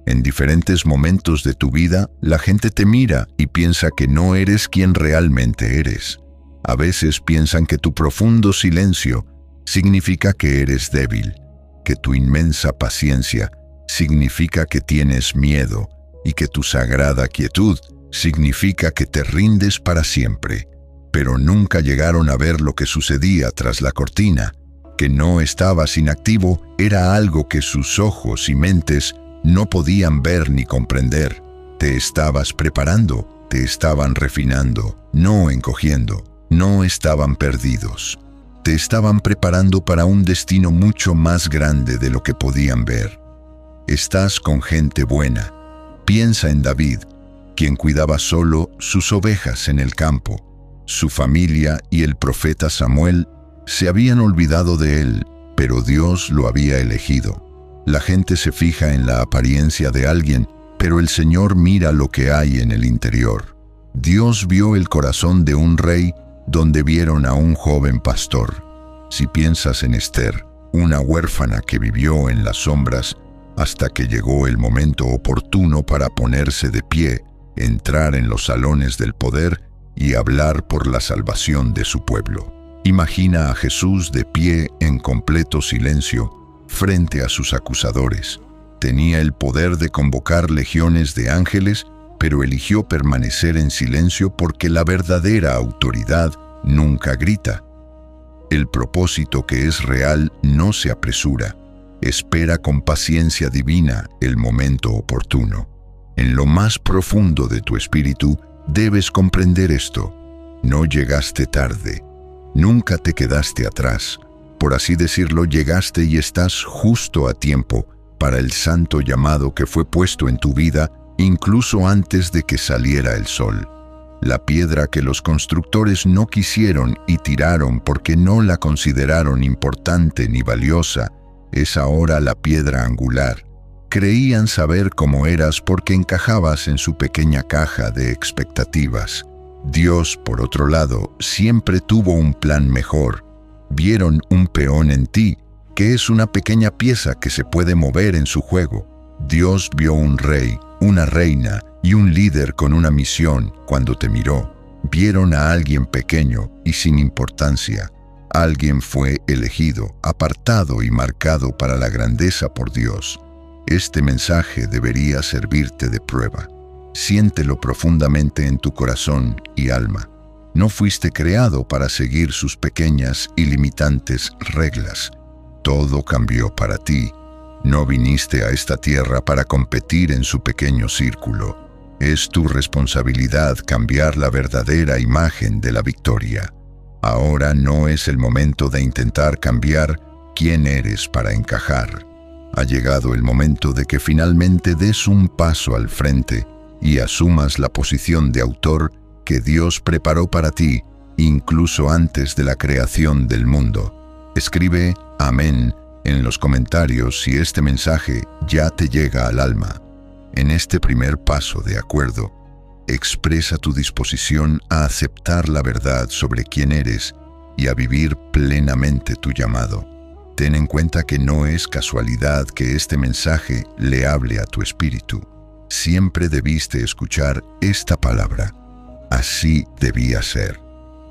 En diferentes momentos de tu vida, la gente te mira y piensa que no eres quien realmente eres. A veces piensan que tu profundo silencio significa que eres débil, que tu inmensa paciencia significa que tienes miedo y que tu sagrada quietud significa que te rindes para siempre. Pero nunca llegaron a ver lo que sucedía tras la cortina, que no estabas inactivo, era algo que sus ojos y mentes no podían ver ni comprender. Te estabas preparando, te estaban refinando, no encogiendo, no estaban perdidos. Te estaban preparando para un destino mucho más grande de lo que podían ver. Estás con gente buena. Piensa en David, quien cuidaba solo sus ovejas en el campo. Su familia y el profeta Samuel se habían olvidado de él, pero Dios lo había elegido. La gente se fija en la apariencia de alguien, pero el Señor mira lo que hay en el interior. Dios vio el corazón de un rey donde vieron a un joven pastor. Si piensas en Esther, una huérfana que vivió en las sombras hasta que llegó el momento oportuno para ponerse de pie, entrar en los salones del poder y hablar por la salvación de su pueblo. Imagina a Jesús de pie en completo silencio frente a sus acusadores. Tenía el poder de convocar legiones de ángeles, pero eligió permanecer en silencio porque la verdadera autoridad nunca grita. El propósito que es real no se apresura. Espera con paciencia divina el momento oportuno. En lo más profundo de tu espíritu debes comprender esto. No llegaste tarde. Nunca te quedaste atrás. Por así decirlo, llegaste y estás justo a tiempo para el santo llamado que fue puesto en tu vida incluso antes de que saliera el sol. La piedra que los constructores no quisieron y tiraron porque no la consideraron importante ni valiosa, es ahora la piedra angular. Creían saber cómo eras porque encajabas en su pequeña caja de expectativas. Dios, por otro lado, siempre tuvo un plan mejor. Vieron un peón en ti, que es una pequeña pieza que se puede mover en su juego. Dios vio un rey, una reina y un líder con una misión cuando te miró. Vieron a alguien pequeño y sin importancia. Alguien fue elegido, apartado y marcado para la grandeza por Dios. Este mensaje debería servirte de prueba. Siéntelo profundamente en tu corazón y alma. No fuiste creado para seguir sus pequeñas y limitantes reglas. Todo cambió para ti. No viniste a esta tierra para competir en su pequeño círculo. Es tu responsabilidad cambiar la verdadera imagen de la victoria. Ahora no es el momento de intentar cambiar quién eres para encajar. Ha llegado el momento de que finalmente des un paso al frente y asumas la posición de autor que Dios preparó para ti, incluso antes de la creación del mundo. Escribe Amén en los comentarios si este mensaje ya te llega al alma. En este primer paso de acuerdo, expresa tu disposición a aceptar la verdad sobre quién eres y a vivir plenamente tu llamado. Ten en cuenta que no es casualidad que este mensaje le hable a tu espíritu. Siempre debiste escuchar esta palabra. Así debía ser.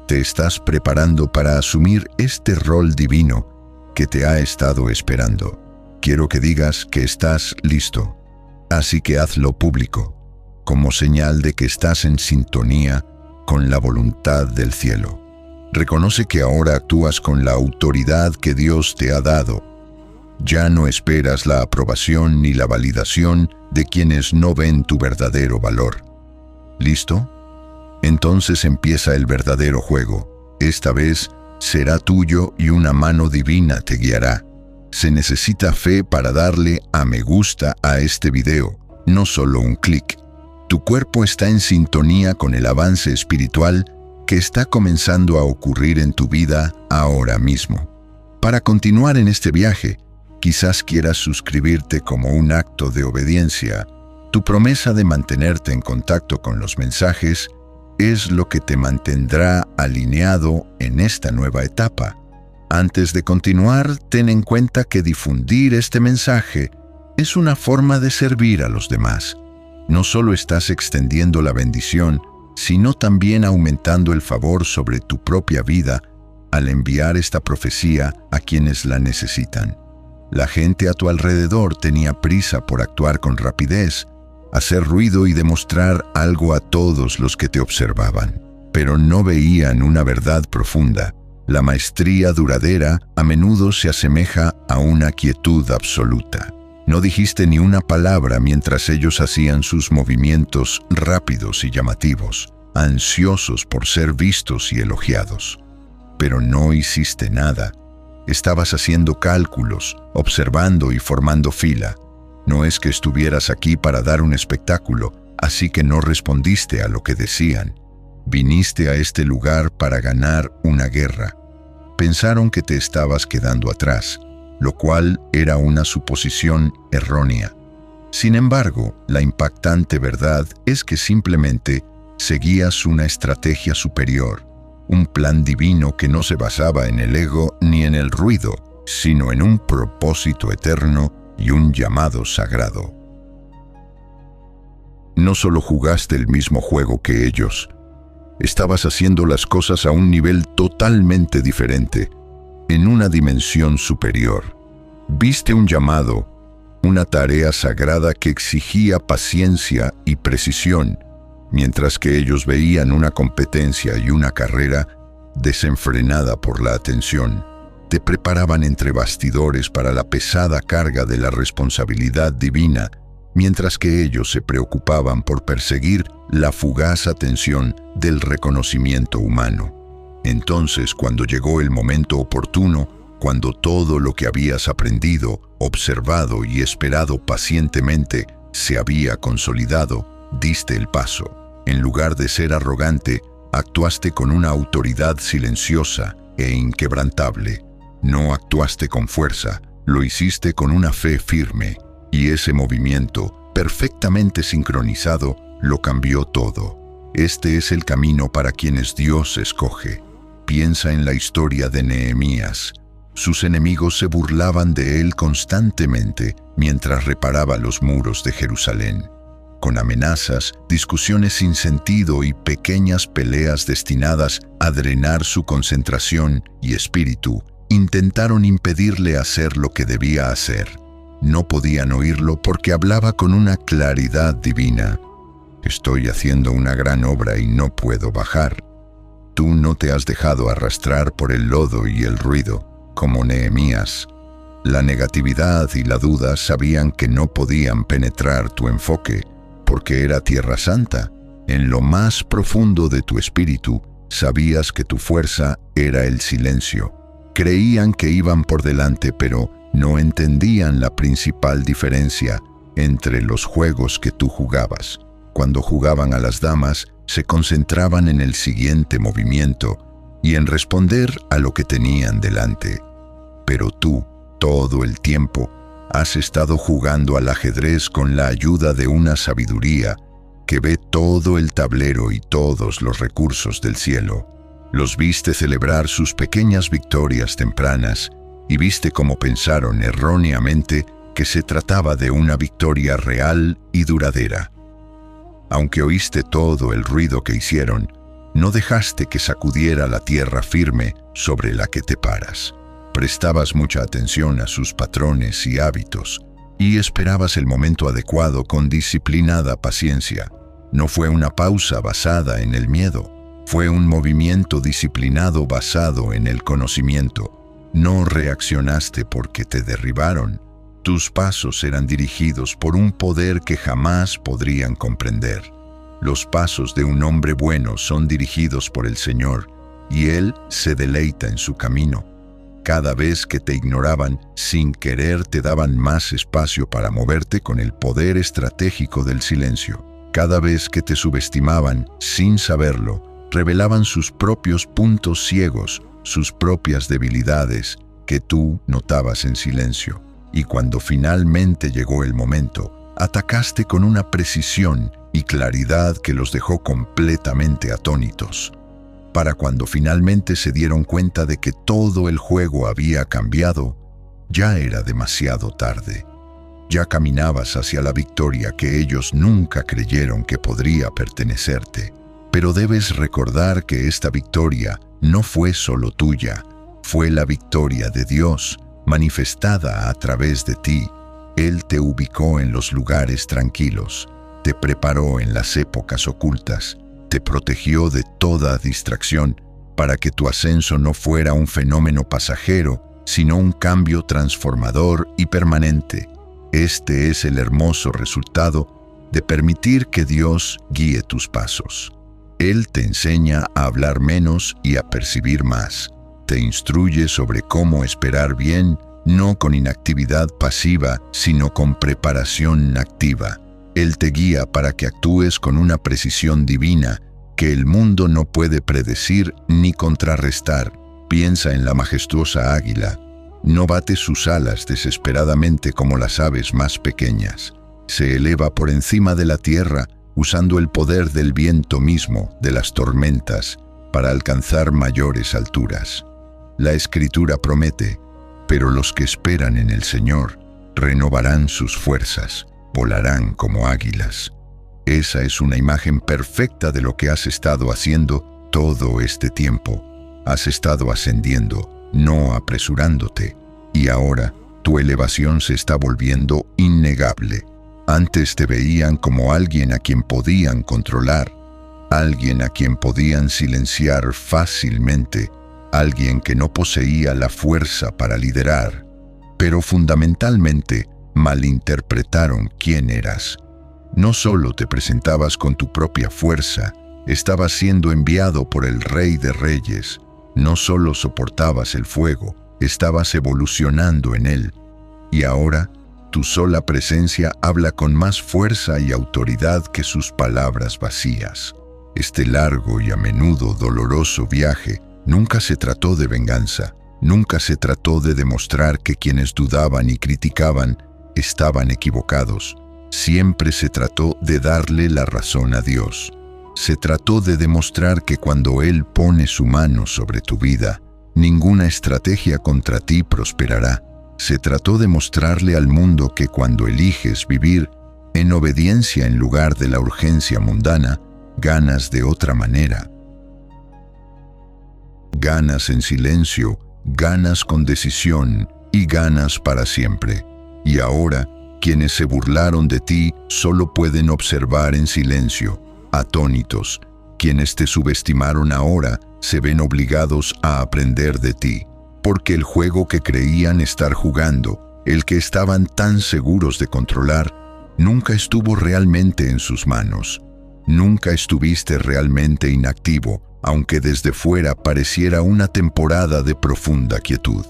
Te estás preparando para asumir este rol divino que te ha estado esperando. Quiero que digas que estás listo. Así que hazlo público, como señal de que estás en sintonía con la voluntad del cielo. Reconoce que ahora actúas con la autoridad que Dios te ha dado. Ya no esperas la aprobación ni la validación de quienes no ven tu verdadero valor. ¿Listo? Entonces empieza el verdadero juego. Esta vez será tuyo y una mano divina te guiará. Se necesita fe para darle a me gusta a este video, no solo un clic. Tu cuerpo está en sintonía con el avance espiritual que está comenzando a ocurrir en tu vida ahora mismo. Para continuar en este viaje, quizás quieras suscribirte como un acto de obediencia. Tu promesa de mantenerte en contacto con los mensajes es lo que te mantendrá alineado en esta nueva etapa. Antes de continuar, ten en cuenta que difundir este mensaje es una forma de servir a los demás. No solo estás extendiendo la bendición, sino también aumentando el favor sobre tu propia vida al enviar esta profecía a quienes la necesitan. La gente a tu alrededor tenía prisa por actuar con rapidez, hacer ruido y demostrar algo a todos los que te observaban, pero no veían una verdad profunda. La maestría duradera a menudo se asemeja a una quietud absoluta. No dijiste ni una palabra mientras ellos hacían sus movimientos rápidos y llamativos, ansiosos por ser vistos y elogiados. Pero no hiciste nada. Estabas haciendo cálculos, observando y formando fila. No es que estuvieras aquí para dar un espectáculo, así que no respondiste a lo que decían. Viniste a este lugar para ganar una guerra. Pensaron que te estabas quedando atrás, lo cual era una suposición errónea. Sin embargo, la impactante verdad es que simplemente seguías una estrategia superior, un plan divino que no se basaba en el ego ni en el ruido, sino en un propósito eterno y un llamado sagrado. No solo jugaste el mismo juego que ellos, estabas haciendo las cosas a un nivel totalmente diferente, en una dimensión superior. Viste un llamado, una tarea sagrada que exigía paciencia y precisión, mientras que ellos veían una competencia y una carrera desenfrenada por la atención. Te preparaban entre bastidores para la pesada carga de la responsabilidad divina, mientras que ellos se preocupaban por perseguir la fugaz atención del reconocimiento humano. Entonces, cuando llegó el momento oportuno, cuando todo lo que habías aprendido, observado y esperado pacientemente se había consolidado, diste el paso. En lugar de ser arrogante, actuaste con una autoridad silenciosa e inquebrantable. No actuaste con fuerza, lo hiciste con una fe firme, y ese movimiento, perfectamente sincronizado, lo cambió todo. Este es el camino para quienes Dios escoge. Piensa en la historia de Nehemías. Sus enemigos se burlaban de él constantemente mientras reparaba los muros de Jerusalén. Con amenazas, discusiones sin sentido y pequeñas peleas destinadas a drenar su concentración y espíritu, intentaron impedirle hacer lo que debía hacer. No podían oírlo porque hablaba con una claridad divina. Estoy haciendo una gran obra y no puedo bajar. Tú no te has dejado arrastrar por el lodo y el ruido, como Nehemías. La negatividad y la duda sabían que no podían penetrar tu enfoque, porque era Tierra Santa. En lo más profundo de tu espíritu, sabías que tu fuerza era el silencio. Creían que iban por delante, pero no entendían la principal diferencia entre los juegos que tú jugabas. Cuando jugaban a las damas, se concentraban en el siguiente movimiento y en responder a lo que tenían delante. Pero tú, todo el tiempo, has estado jugando al ajedrez con la ayuda de una sabiduría que ve todo el tablero y todos los recursos del cielo. Los viste celebrar sus pequeñas victorias tempranas y viste cómo pensaron erróneamente que se trataba de una victoria real y duradera. Aunque oíste todo el ruido que hicieron, no dejaste que sacudiera la tierra firme sobre la que te paras. Prestabas mucha atención a sus patrones y hábitos, y esperabas el momento adecuado con disciplinada paciencia. No fue una pausa basada en el miedo, fue un movimiento disciplinado basado en el conocimiento. No reaccionaste porque te derribaron. Tus pasos eran dirigidos por un poder que jamás podrían comprender. Los pasos de un hombre bueno son dirigidos por el Señor, y Él se deleita en su camino. Cada vez que te ignoraban, sin querer te daban más espacio para moverte con el poder estratégico del silencio. Cada vez que te subestimaban, sin saberlo, revelaban sus propios puntos ciegos, sus propias debilidades, que tú notabas en silencio. Y cuando finalmente llegó el momento, atacaste con una precisión y claridad que los dejó completamente atónitos. Para cuando finalmente se dieron cuenta de que todo el juego había cambiado, ya era demasiado tarde. Ya caminabas hacia la victoria que ellos nunca creyeron que podría pertenecerte. Pero debes recordar que esta victoria no fue solo tuya, fue la victoria de Dios, manifestada a través de ti. Él te ubicó en los lugares tranquilos, te preparó en las épocas ocultas, te protegió de toda distracción para que tu ascenso no fuera un fenómeno pasajero, sino un cambio transformador y permanente. Este es el hermoso resultado de permitir que Dios guíe tus pasos. Él te enseña a hablar menos y a percibir más. Te instruye sobre cómo esperar bien, no con inactividad pasiva, sino con preparación activa. Él te guía para que actúes con una precisión divina que el mundo no puede predecir ni contrarrestar. Piensa en la majestuosa águila. No bate sus alas desesperadamente como las aves más pequeñas. Se eleva por encima de la tierra usando el poder del viento mismo, de las tormentas, para alcanzar mayores alturas. La Escritura promete: pero los que esperan en el Señor renovarán sus fuerzas, volarán como águilas. Esa es una imagen perfecta de lo que has estado haciendo todo este tiempo. Has estado ascendiendo, no apresurándote, y ahora tu elevación se está volviendo innegable. Antes te veían como alguien a quien podían controlar, alguien a quien podían silenciar fácilmente, alguien que no poseía la fuerza para liderar, pero fundamentalmente malinterpretaron quién eras. No solo te presentabas con tu propia fuerza, estabas siendo enviado por el Rey de Reyes. No solo soportabas el fuego, estabas evolucionando en él. Y ahora, tu sola presencia habla con más fuerza y autoridad que sus palabras vacías. Este largo y a menudo doloroso viaje nunca se trató de venganza, nunca se trató de demostrar que quienes dudaban y criticaban estaban equivocados. Siempre se trató de darle la razón a Dios. Se trató de demostrar que cuando Él pone su mano sobre tu vida, ninguna estrategia contra ti prosperará. Se trató de mostrarle al mundo que cuando eliges vivir en obediencia en lugar de la urgencia mundana, ganas de otra manera. Ganas en silencio, ganas con decisión y ganas para siempre. Y ahora, quienes se burlaron de ti solo pueden observar en silencio, atónitos. Quienes te subestimaron ahora se ven obligados a aprender de ti, porque el juego que creían estar jugando, el que estaban tan seguros de controlar, nunca estuvo realmente en sus manos. Nunca estuviste realmente inactivo, aunque desde fuera pareciera una temporada de profunda quietud.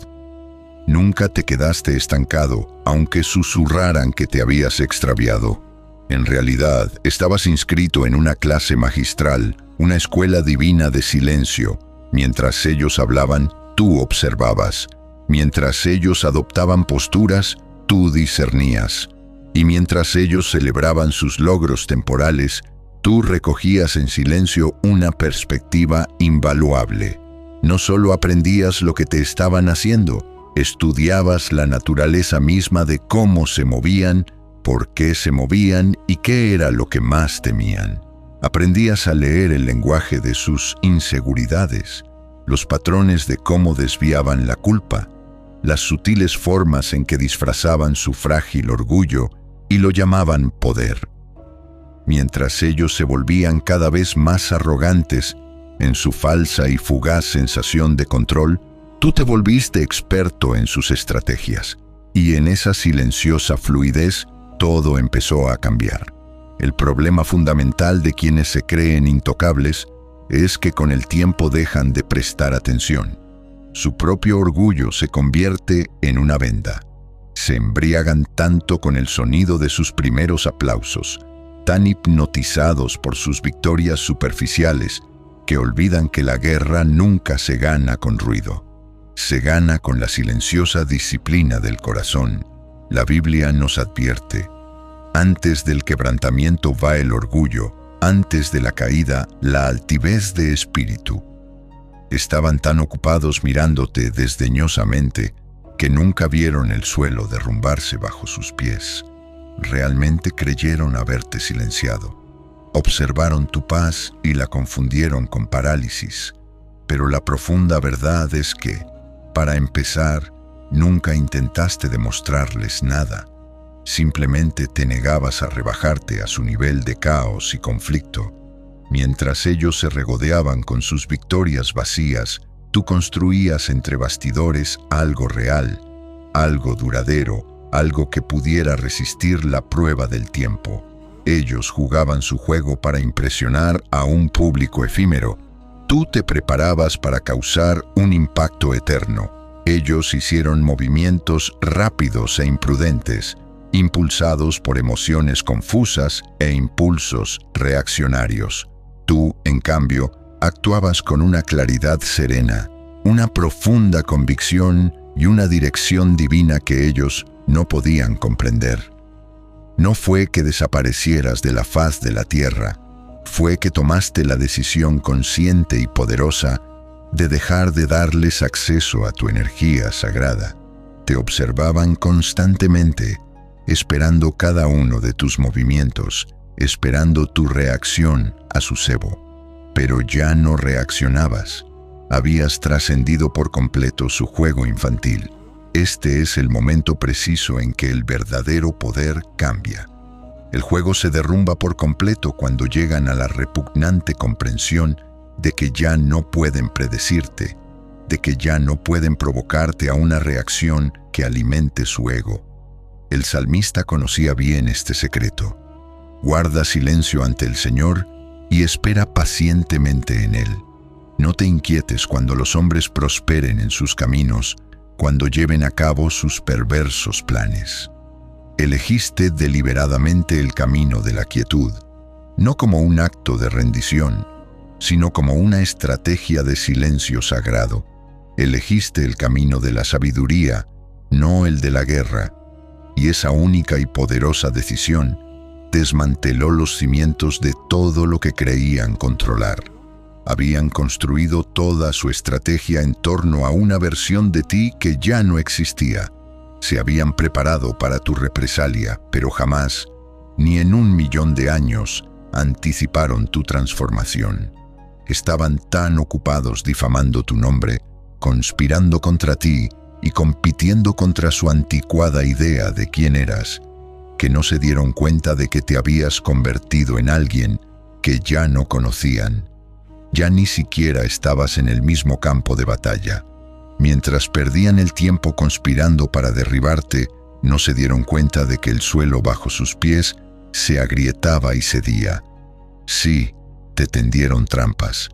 Nunca te quedaste estancado, aunque susurraran que te habías extraviado. En realidad, estabas inscrito en una clase magistral, una escuela divina de silencio. Mientras ellos hablaban, tú observabas. Mientras ellos adoptaban posturas, tú discernías. Y mientras ellos celebraban sus logros temporales, tú recogías en silencio una perspectiva invaluable. No solo aprendías lo que te estaban haciendo, estudiabas la naturaleza misma de cómo se movían, por qué se movían y qué era lo que más temían. Aprendías a leer el lenguaje de sus inseguridades, los patrones de cómo desviaban la culpa, las sutiles formas en que disfrazaban su frágil orgullo y lo llamaban poder. Mientras ellos se volvían cada vez más arrogantes en su falsa y fugaz sensación de control, tú te volviste experto en sus estrategias, y en esa silenciosa fluidez todo empezó a cambiar. El problema fundamental de quienes se creen intocables es que con el tiempo dejan de prestar atención. Su propio orgullo se convierte en una venda. Se embriagan tanto con el sonido de sus primeros aplausos, tan hipnotizados por sus victorias superficiales, que olvidan que la guerra nunca se gana con ruido. Se gana con la silenciosa disciplina del corazón. La Biblia nos advierte: antes del quebrantamiento va el orgullo, antes de la caída, la altivez de espíritu. Estaban tan ocupados mirándote desdeñosamente que nunca vieron el suelo derrumbarse bajo sus pies. Realmente creyeron haberte silenciado. Observaron tu paz y la confundieron con parálisis. Pero la profunda verdad es que, para empezar, nunca intentaste demostrarles nada. Simplemente te negabas a rebajarte a su nivel de caos y conflicto. Mientras ellos se regodeaban con sus victorias vacías, tú construías entre bastidores algo real, algo duradero, algo que pudiera resistir la prueba del tiempo. Ellos jugaban su juego para impresionar a un público efímero. Tú te preparabas para causar un impacto eterno. Ellos hicieron movimientos rápidos e imprudentes, impulsados por emociones confusas e impulsos reaccionarios. Tú, en cambio, actuabas con una claridad serena, una profunda convicción y una dirección divina que ellos no podían comprender. No fue que desaparecieras de la faz de la tierra, fue que tomaste la decisión consciente y poderosa de dejar de darles acceso a tu energía sagrada. Te observaban constantemente, esperando cada uno de tus movimientos, esperando tu reacción a su cebo. Pero ya no reaccionabas. Habías trascendido por completo su juego infantil. Este es el momento preciso en que el verdadero poder cambia. El juego se derrumba por completo cuando llegan a la repugnante comprensión de que ya no pueden predecirte, de que ya no pueden provocarte a una reacción que alimente su ego. El salmista conocía bien este secreto. Guarda silencio ante el Señor y espera pacientemente en Él. No te inquietes cuando los hombres prosperen en sus caminos, cuando lleven a cabo sus perversos planes. Elegiste deliberadamente el camino de la quietud, no como un acto de rendición, sino como una estrategia de silencio sagrado. Elegiste el camino de la sabiduría, no el de la guerra, y esa única y poderosa decisión desmanteló los cimientos de todo lo que creían controlar. Habían construido toda su estrategia en torno a una versión de ti que ya no existía. Se habían preparado para tu represalia, pero jamás, ni en 1.000.000 de años, anticiparon tu transformación. Estaban tan ocupados difamando tu nombre, conspirando contra ti y compitiendo contra su anticuada idea de quién eras, que no se dieron cuenta de que te habías convertido en alguien que ya no conocían. Ya ni siquiera estabas en el mismo campo de batalla. Mientras perdían el tiempo conspirando para derribarte, no se dieron cuenta de que el suelo bajo sus pies se agrietaba y cedía. Sí, te tendieron trampas,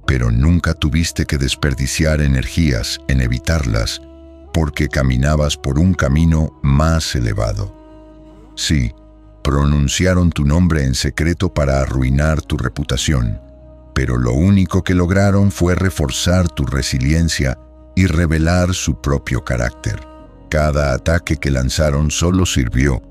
pero nunca tuviste que desperdiciar energías en evitarlas porque caminabas por un camino más elevado. Sí, pronunciaron tu nombre en secreto para arruinar tu reputación, pero lo único que lograron fue reforzar tu resiliencia y revelar su propio carácter. Cada ataque que lanzaron solo sirvió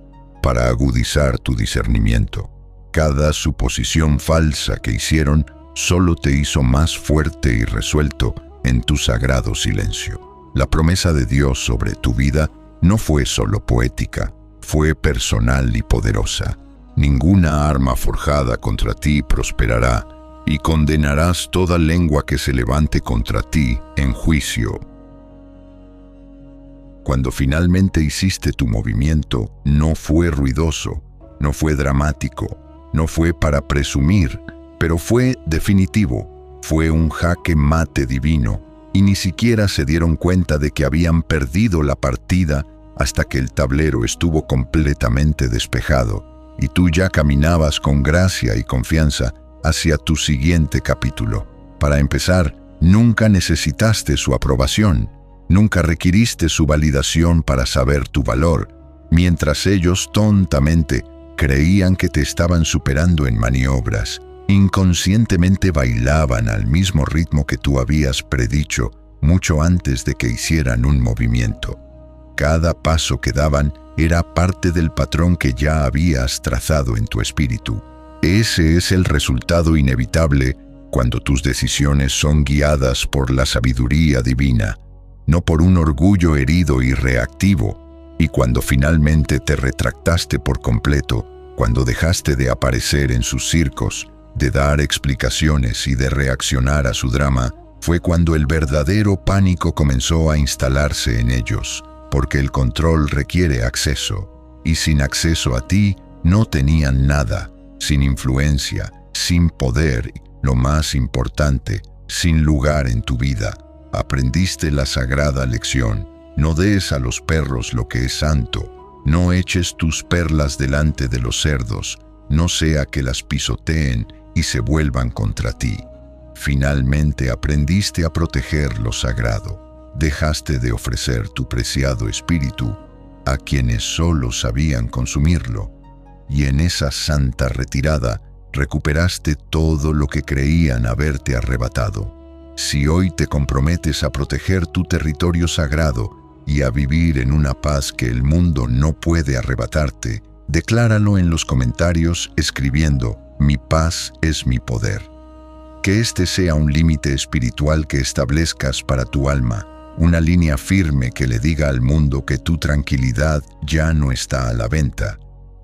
para agudizar tu discernimiento. Cada suposición falsa que hicieron solo te hizo más fuerte y resuelto en tu sagrado silencio. La promesa de Dios sobre tu vida no fue solo poética, fue personal y poderosa. Ninguna arma forjada contra ti prosperará, y condenarás toda lengua que se levante contra ti en juicio. Cuando finalmente hiciste tu movimiento, no fue ruidoso, no fue dramático, no fue para presumir, pero fue definitivo, fue un jaque mate divino, y ni siquiera se dieron cuenta de que habían perdido la partida hasta que el tablero estuvo completamente despejado, y tú ya caminabas con gracia y confianza hacia tu siguiente capítulo. Para empezar, nunca necesitaste su aprobación, nunca requiriste su validación para saber tu valor, mientras ellos tontamente creían que te estaban superando en maniobras. Inconscientemente bailaban al mismo ritmo que tú habías predicho mucho antes de que hicieran un movimiento. Cada paso que daban era parte del patrón que ya habías trazado en tu espíritu. Ese es el resultado inevitable cuando tus decisiones son guiadas por la sabiduría divina. no por un orgullo herido y reactivo. Y cuando finalmente te retractaste por completo, cuando dejaste de aparecer en sus circos, de dar explicaciones y de reaccionar a su drama, fue cuando el verdadero pánico comenzó a instalarse en ellos, porque el control requiere acceso, y sin acceso a ti no tenían nada, sin influencia, sin poder, lo más importante, sin lugar en tu vida. Aprendiste la sagrada lección: no des a los perros lo que es santo, no eches tus perlas delante de los cerdos, no sea que las pisoteen y se vuelvan contra ti. Finalmente aprendiste a proteger lo sagrado. Dejaste de ofrecer tu preciado espíritu a quienes solo sabían consumirlo, y en esa santa retirada recuperaste todo lo que creían haberte arrebatado. Si hoy te comprometes a proteger tu territorio sagrado y a vivir en una paz que el mundo no puede arrebatarte, decláralo en los comentarios escribiendo: mi paz es mi poder. Que este sea un límite espiritual que establezcas para tu alma, una línea firme que le diga al mundo que tu tranquilidad ya no está a la venta.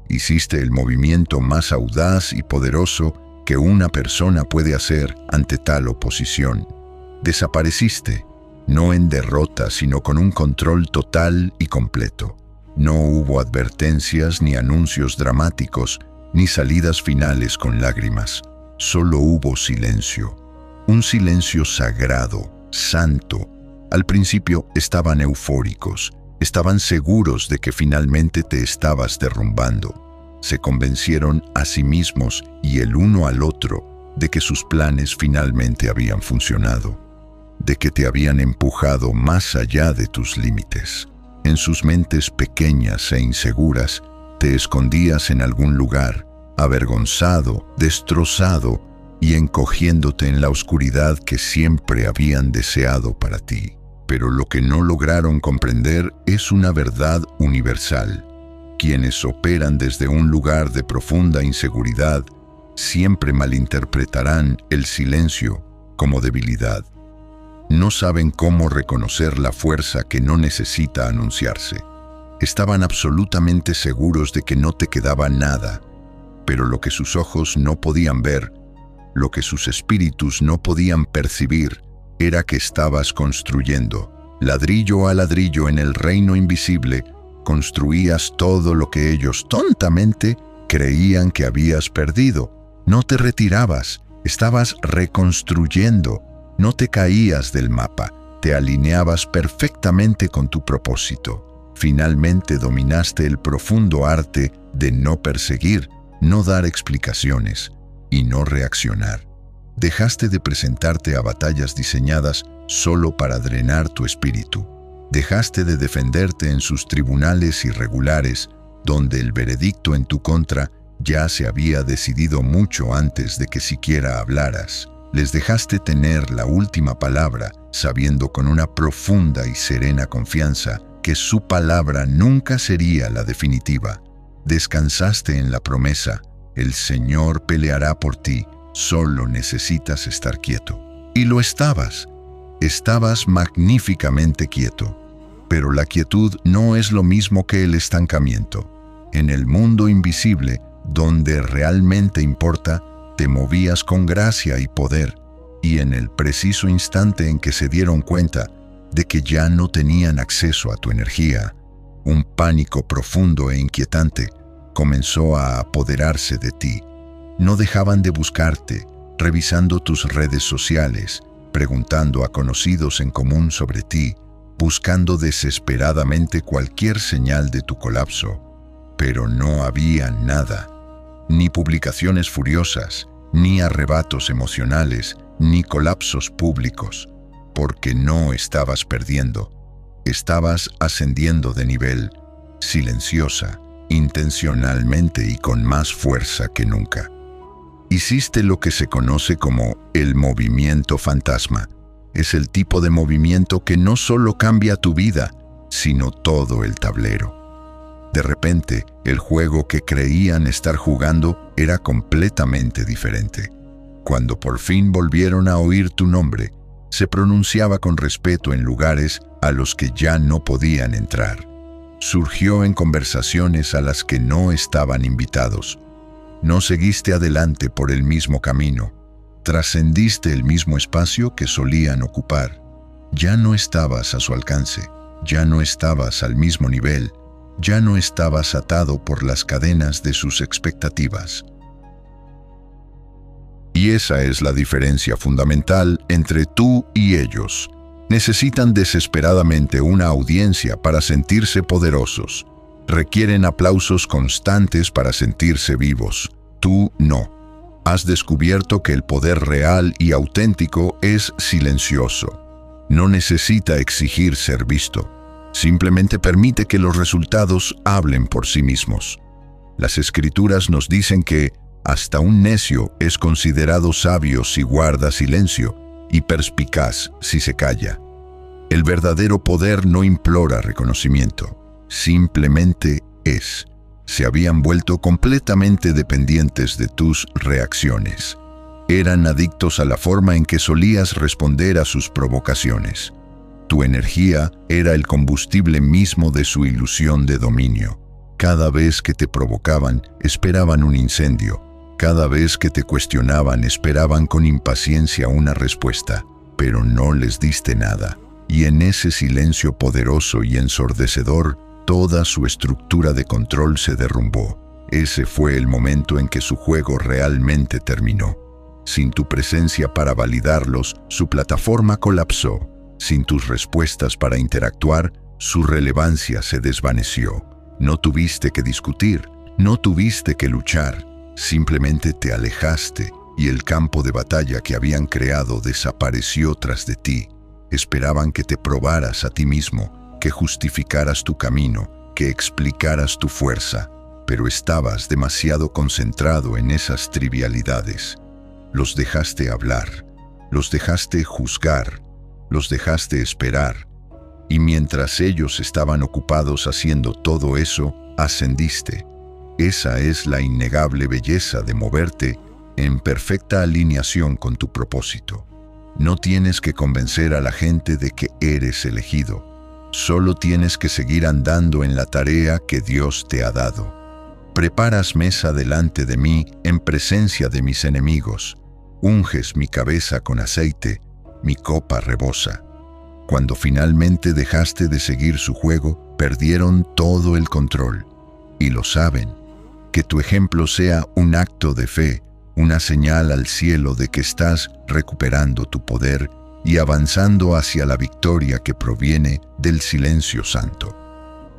Hiciste el movimiento más audaz y poderoso que una persona puede hacer ante tal oposición. Desapareciste, no en derrota, sino con un control total y completo. No hubo advertencias ni anuncios dramáticos, ni salidas finales con lágrimas. Solo hubo silencio, un silencio sagrado, santo. Al principio estaban eufóricos, estaban seguros de que finalmente te estabas derrumbando. Se convencieron a sí mismos y el uno al otro de que sus planes finalmente habían funcionado, de que te habían empujado más allá de tus límites. En sus mentes pequeñas e inseguras, te escondías en algún lugar, avergonzado, destrozado y encogiéndote en la oscuridad que siempre habían deseado para ti. Pero lo que no lograron comprender es una verdad universal. Quienes operan desde un lugar de profunda inseguridad siempre malinterpretarán el silencio como debilidad. No saben cómo reconocer la fuerza que no necesita anunciarse. Estaban absolutamente seguros de que no te quedaba nada, pero lo que sus ojos no podían ver, lo que sus espíritus no podían percibir, era que estabas construyendo, ladrillo a ladrillo en el reino invisible, construías todo lo que ellos tontamente creían que habías perdido. No te retirabas, estabas reconstruyendo, no te caías del mapa, te alineabas perfectamente con tu propósito. Finalmente dominaste el profundo arte de no perseguir, no dar explicaciones y no reaccionar. Dejaste de presentarte a batallas diseñadas solo para drenar tu espíritu. Dejaste de defenderte en sus tribunales irregulares, donde el veredicto en tu contra ya se había decidido mucho antes de que siquiera hablaras. Les dejaste tener la última palabra, sabiendo con una profunda y serena confianza que su palabra nunca sería la definitiva. Descansaste en la promesa: el Señor peleará por ti, solo necesitas estar quieto. Y lo estabas. Estabas magníficamente quieto. Pero la quietud no es lo mismo que el estancamiento. En el mundo invisible, donde realmente importa, te movías con gracia y poder, y en el preciso instante en que se dieron cuenta de que ya no tenían acceso a tu energía, un pánico profundo e inquietante comenzó a apoderarse de ti. No dejaban de buscarte, revisando tus redes sociales, preguntando a conocidos en común sobre ti, buscando desesperadamente cualquier señal de tu colapso. Pero no había nada, ni publicaciones furiosas, ni arrebatos emocionales, ni colapsos públicos, porque no estabas perdiendo, estabas ascendiendo de nivel, silenciosa, intencionalmente y con más fuerza que nunca. Hiciste lo que se conoce como el movimiento fantasma. Es el tipo de movimiento que no solo cambia tu vida, sino todo el tablero. De repente, el juego que creían estar jugando era completamente diferente. Cuando por fin volvieron a oír tu nombre, Se pronunciaba con respeto en lugares a los que ya no podían entrar. Surgió en conversaciones a las que no estaban invitados. No seguiste adelante por el mismo camino. Trascendiste el mismo espacio que solían ocupar. Ya no estabas a su alcance. Ya no estabas al mismo nivel. Ya no estabas atado por las cadenas de sus expectativas. Y esa es la diferencia fundamental entre tú y ellos. Necesitan desesperadamente una audiencia para sentirse poderosos. Requieren aplausos constantes para sentirse vivos. Tú no. Has descubierto que el poder real y auténtico es silencioso. No necesita exigir ser visto. Simplemente permite que los resultados hablen por sí mismos. Las Escrituras nos dicen que hasta un necio es considerado sabio si guarda silencio y perspicaz si se calla. El verdadero poder no implora reconocimiento, simplemente es. Se habían vuelto completamente dependientes de tus reacciones. Eran adictos a la forma en que solías responder a sus provocaciones. Tu energía era el combustible mismo de su ilusión de dominio. Cada vez que te provocaban, esperaban un incendio. Cada vez que te cuestionaban, esperaban con impaciencia una respuesta, pero no les diste nada. Y en ese silencio poderoso y ensordecedor, toda su estructura de control se derrumbó. Ese fue el momento en que su juego realmente terminó. Sin tu presencia para validarlos, su plataforma colapsó. Sin tus respuestas para interactuar, su relevancia se desvaneció. No tuviste que discutir, no tuviste que luchar. Simplemente te alejaste y el campo de batalla que habían creado desapareció tras de ti. Esperaban que te probaras a ti mismo, que justificaras tu camino, que explicaras tu fuerza, pero estabas demasiado concentrado en esas trivialidades. Los dejaste hablar, los dejaste juzgar, los dejaste esperar, y mientras ellos estaban ocupados haciendo todo eso, ascendiste. Esa es la innegable belleza de moverte en perfecta alineación con tu propósito. No tienes que convencer a la gente de que eres elegido. Solo tienes que seguir andando en la tarea que Dios te ha dado. Preparas mesa delante de mí en presencia de mis enemigos. Unges mi cabeza con aceite, mi copa rebosa. Cuando finalmente dejaste de seguir su juego, perdieron todo el control. Y lo saben. Que tu ejemplo sea un acto de fe, una señal al cielo de que estás recuperando tu poder y avanzando hacia la victoria que proviene del silencio santo.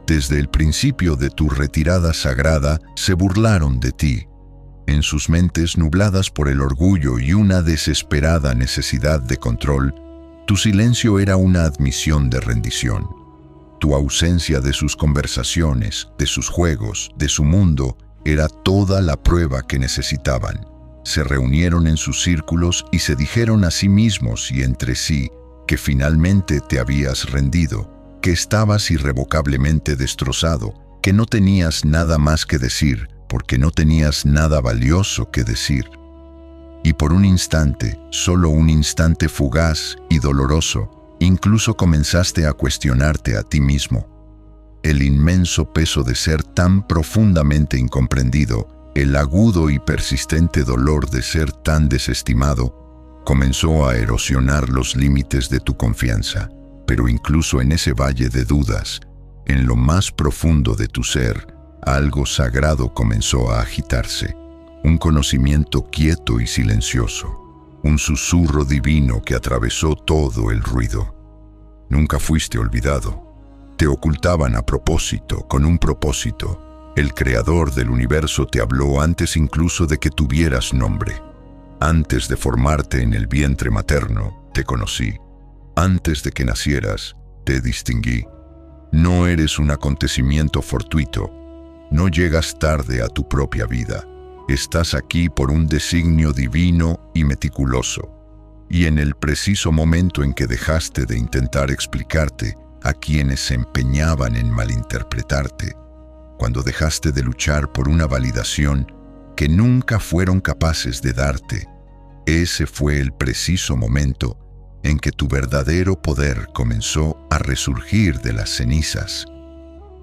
Desde el principio de tu retirada sagrada se burlaron de ti. En sus mentes nubladas por el orgullo y una desesperada necesidad de control, tu silencio era una admisión de rendición. Tu ausencia de sus conversaciones, de sus juegos, de su mundo, era toda la prueba que necesitaban. Se reunieron en sus círculos y se dijeron a sí mismos y entre sí que finalmente te habías rendido, que estabas irrevocablemente destrozado, que no tenías nada más que decir, porque no tenías nada valioso que decir. Y por un instante, solo un instante fugaz y doloroso, incluso comenzaste a cuestionarte a ti mismo. El inmenso peso de ser tan profundamente incomprendido, el agudo y persistente dolor de ser tan desestimado, comenzó a erosionar los límites de tu confianza. Pero incluso en ese valle de dudas, en lo más profundo de tu ser, algo sagrado comenzó a agitarse. Un conocimiento quieto y silencioso, un susurro divino que atravesó todo el ruido. Nunca fuiste olvidado. Te ocultaban a propósito, con un propósito. El Creador del universo te habló antes incluso de que tuvieras nombre. Antes de formarte en el vientre materno, te conocí. Antes de que nacieras, te distinguí. No eres un acontecimiento fortuito. No llegas tarde a tu propia vida. Estás aquí por un designio divino y meticuloso. Y en el preciso momento en que dejaste de intentar explicarte a quienes se empeñaban en malinterpretarte, cuando dejaste de luchar por una validación que nunca fueron capaces de darte, ese fue el preciso momento en que tu verdadero poder comenzó a resurgir de las cenizas.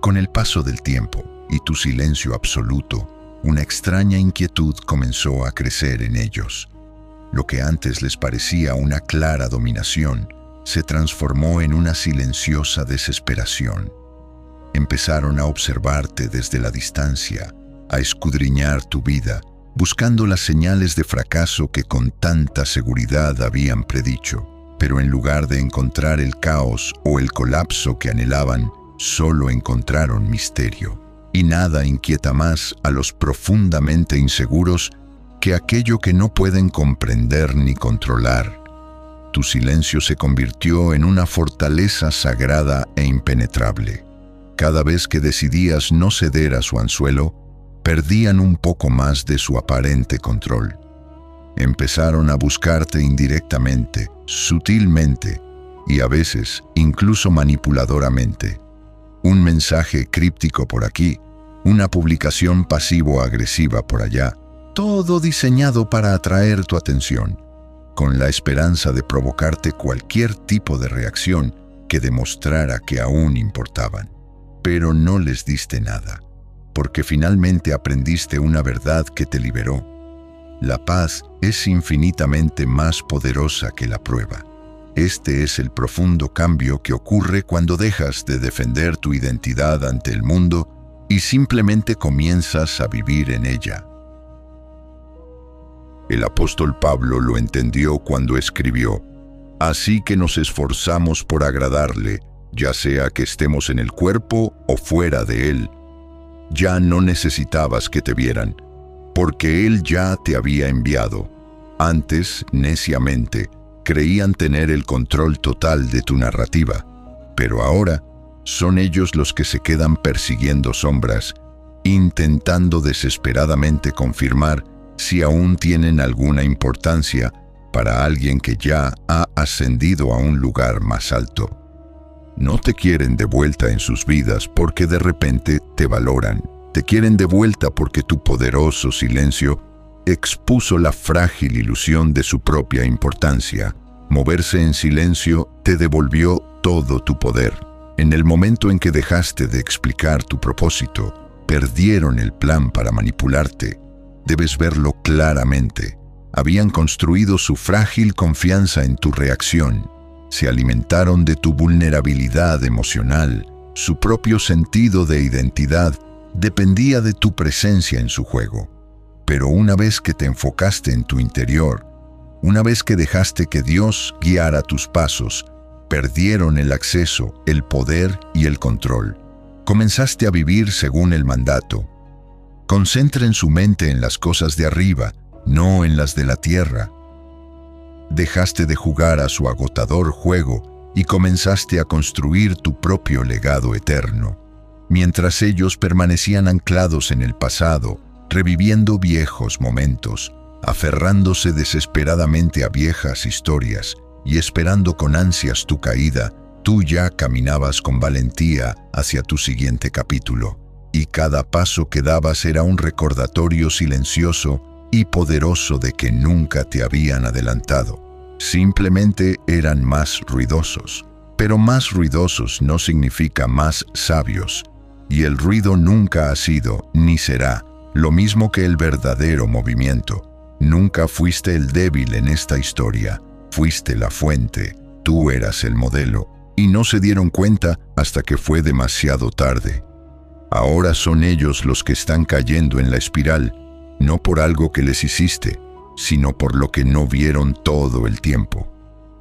Con el paso del tiempo y tu silencio absoluto, una extraña inquietud comenzó a crecer en ellos. Lo que antes les parecía una clara dominación, se transformó en una silenciosa desesperación. Empezaron a observarte desde la distancia, a escudriñar tu vida, buscando las señales de fracaso que con tanta seguridad habían predicho. Pero en lugar de encontrar el caos o el colapso que anhelaban, solo encontraron misterio. Y nada inquieta más a los profundamente inseguros que aquello que no pueden comprender ni controlar. Tu silencio se convirtió en una fortaleza sagrada e impenetrable. Cada vez que decidías no ceder a su anzuelo, perdían un poco más de su aparente control. Empezaron a buscarte indirectamente, sutilmente y a veces incluso manipuladoramente. Un mensaje críptico por aquí, una publicación pasivo-agresiva por allá, todo diseñado para atraer tu atención, con la esperanza de provocarte cualquier tipo de reacción que demostrara que aún importaban. Pero no les diste nada, porque finalmente aprendiste una verdad que te liberó. La paz es infinitamente más poderosa que la prueba. Este es el profundo cambio que ocurre cuando dejas de defender tu identidad ante el mundo y simplemente comienzas a vivir en ella. El apóstol Pablo lo entendió cuando escribió: «Así que nos esforzamos por agradarle, ya sea que estemos en el cuerpo o fuera de él». Ya no necesitabas que te vieran, porque él ya te había enviado. Antes, neciamente, creían tener el control total de tu narrativa, pero ahora son ellos los que se quedan persiguiendo sombras, intentando desesperadamente confirmar si aún tienen alguna importancia para alguien que ya ha ascendido a un lugar más alto. No te quieren de vuelta en sus vidas porque de repente te valoran. Te quieren de vuelta porque tu poderoso silencio expuso la frágil ilusión de su propia importancia. Moverse en silencio te devolvió todo tu poder. En el momento en que dejaste de explicar tu propósito, perdieron el plan para manipularte. Debes verlo claramente. Habían construido su frágil confianza en tu reacción. Se alimentaron de tu vulnerabilidad emocional. Su propio sentido de identidad dependía de tu presencia en su juego. Pero una vez que te enfocaste en tu interior, una vez que dejaste que Dios guiara tus pasos, perdieron el acceso, el poder y el control. Comenzaste a vivir según el mandato. Concentren su mente en las cosas de arriba, no en las de la tierra. Dejaste de jugar a su agotador juego y comenzaste a construir tu propio legado eterno. Mientras ellos permanecían anclados en el pasado, reviviendo viejos momentos, aferrándose desesperadamente a viejas historias y esperando con ansias tu caída, tú ya caminabas con valentía hacia tu siguiente capítulo, y cada paso que dabas era un recordatorio silencioso y poderoso de que nunca te habían adelantado. Simplemente eran más ruidosos. Pero más ruidosos no significa más sabios, y el ruido nunca ha sido, ni será, lo mismo que el verdadero movimiento. Nunca fuiste el débil en esta historia, fuiste la fuente, tú eras el modelo, y no se dieron cuenta hasta que fue demasiado tarde. Ahora son ellos los que están cayendo en la espiral, no por algo que les hiciste, sino por lo que no vieron todo el tiempo.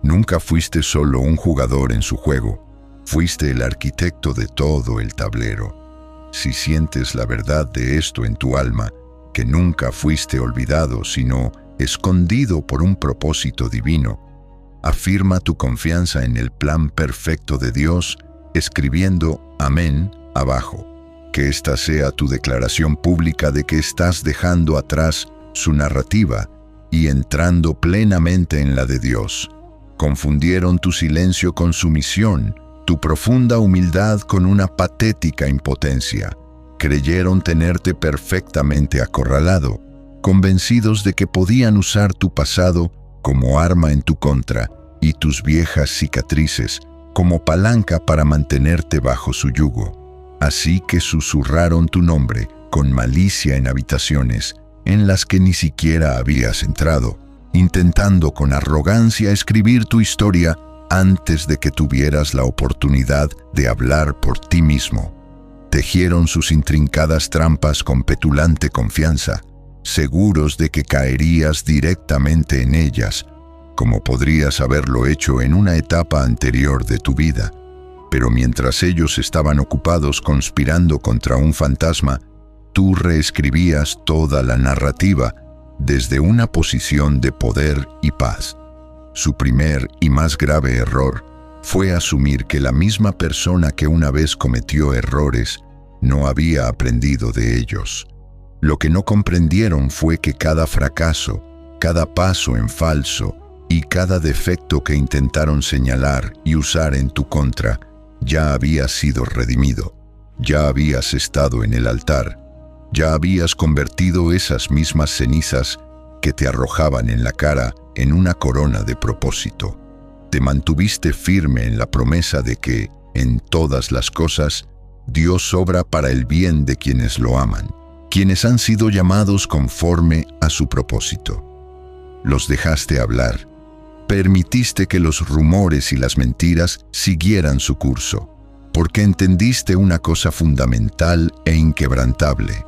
Nunca fuiste solo un jugador en su juego, fuiste el arquitecto de todo el tablero. Si sientes la verdad de esto en tu alma, que nunca fuiste olvidado, sino escondido por un propósito divino, afirma tu confianza en el plan perfecto de Dios, escribiendo Amén abajo. Que esta sea tu declaración pública de que estás dejando atrás su narrativa y entrando plenamente en la de Dios. Confundieron tu silencio con sumisión, tu profunda humildad con una patética impotencia. Creyeron tenerte perfectamente acorralado, convencidos de que podían usar tu pasado como arma en tu contra y tus viejas cicatrices como palanca para mantenerte bajo su yugo. Así que susurraron tu nombre con malicia en habitaciones en las que ni siquiera habías entrado, intentando con arrogancia escribir tu historia antes de que tuvieras la oportunidad de hablar por ti mismo. Tejieron sus intrincadas trampas con petulante confianza, seguros de que caerías directamente en ellas, como podrías haberlo hecho en una etapa anterior de tu vida. Pero mientras ellos estaban ocupados conspirando contra un fantasma, tú reescribías toda la narrativa desde una posición de poder y paz. Su primer y más grave error fue asumir que la misma persona que una vez cometió errores no había aprendido de ellos. Lo que no comprendieron fue que cada fracaso, cada paso en falso y cada defecto que intentaron señalar y usar en tu contra ya había sido redimido. Ya habías estado en el altar. Ya habías convertido esas mismas cenizas que te arrojaban en la cara en una corona de propósito. Te mantuviste firme en la promesa de que, en todas las cosas, Dios obra para el bien de quienes lo aman, quienes han sido llamados conforme a su propósito. Los dejaste hablar. Permitiste que los rumores y las mentiras siguieran su curso, porque entendiste una cosa fundamental e inquebrantable.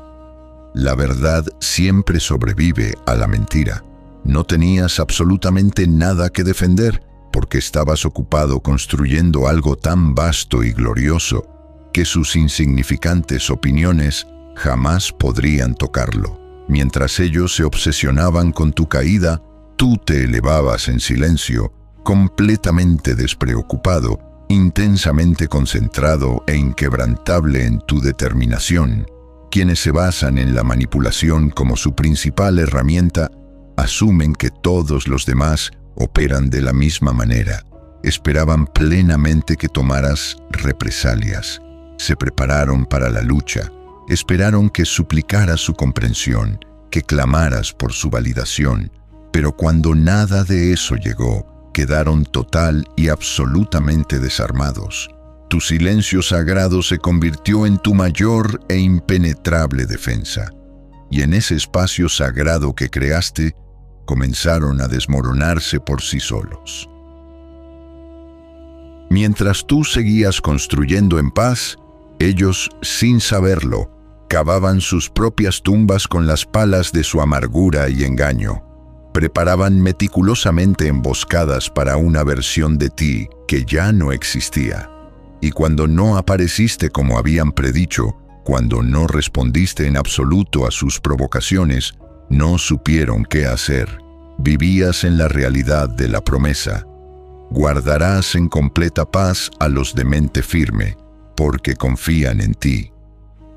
La verdad siempre sobrevive a la mentira. No tenías absolutamente nada que defender, porque estabas ocupado construyendo algo tan vasto y glorioso que sus insignificantes opiniones jamás podrían tocarlo. Mientras ellos se obsesionaban con tu caída, tú te elevabas en silencio, completamente despreocupado, intensamente concentrado e inquebrantable en tu determinación. Quienes se basan en la manipulación como su principal herramienta asumen que todos los demás operan de la misma manera. Esperaban plenamente que tomaras represalias. Se prepararon para la lucha. Esperaron que suplicaras su comprensión, que clamaras por su validación. Pero cuando nada de eso llegó, quedaron total y absolutamente desarmados. Tu silencio sagrado se convirtió en tu mayor e impenetrable defensa. Y en ese espacio sagrado que creaste, comenzaron a desmoronarse por sí solos. Mientras tú seguías construyendo en paz, ellos, sin saberlo, cavaban sus propias tumbas con las palas de su amargura y engaño. Preparaban meticulosamente emboscadas para una versión de ti que ya no existía. Y cuando no apareciste como habían predicho, cuando no respondiste en absoluto a sus provocaciones, no supieron qué hacer. Vivías en la realidad de la promesa. Guardarás en completa paz a los de mente firme, porque confían en ti.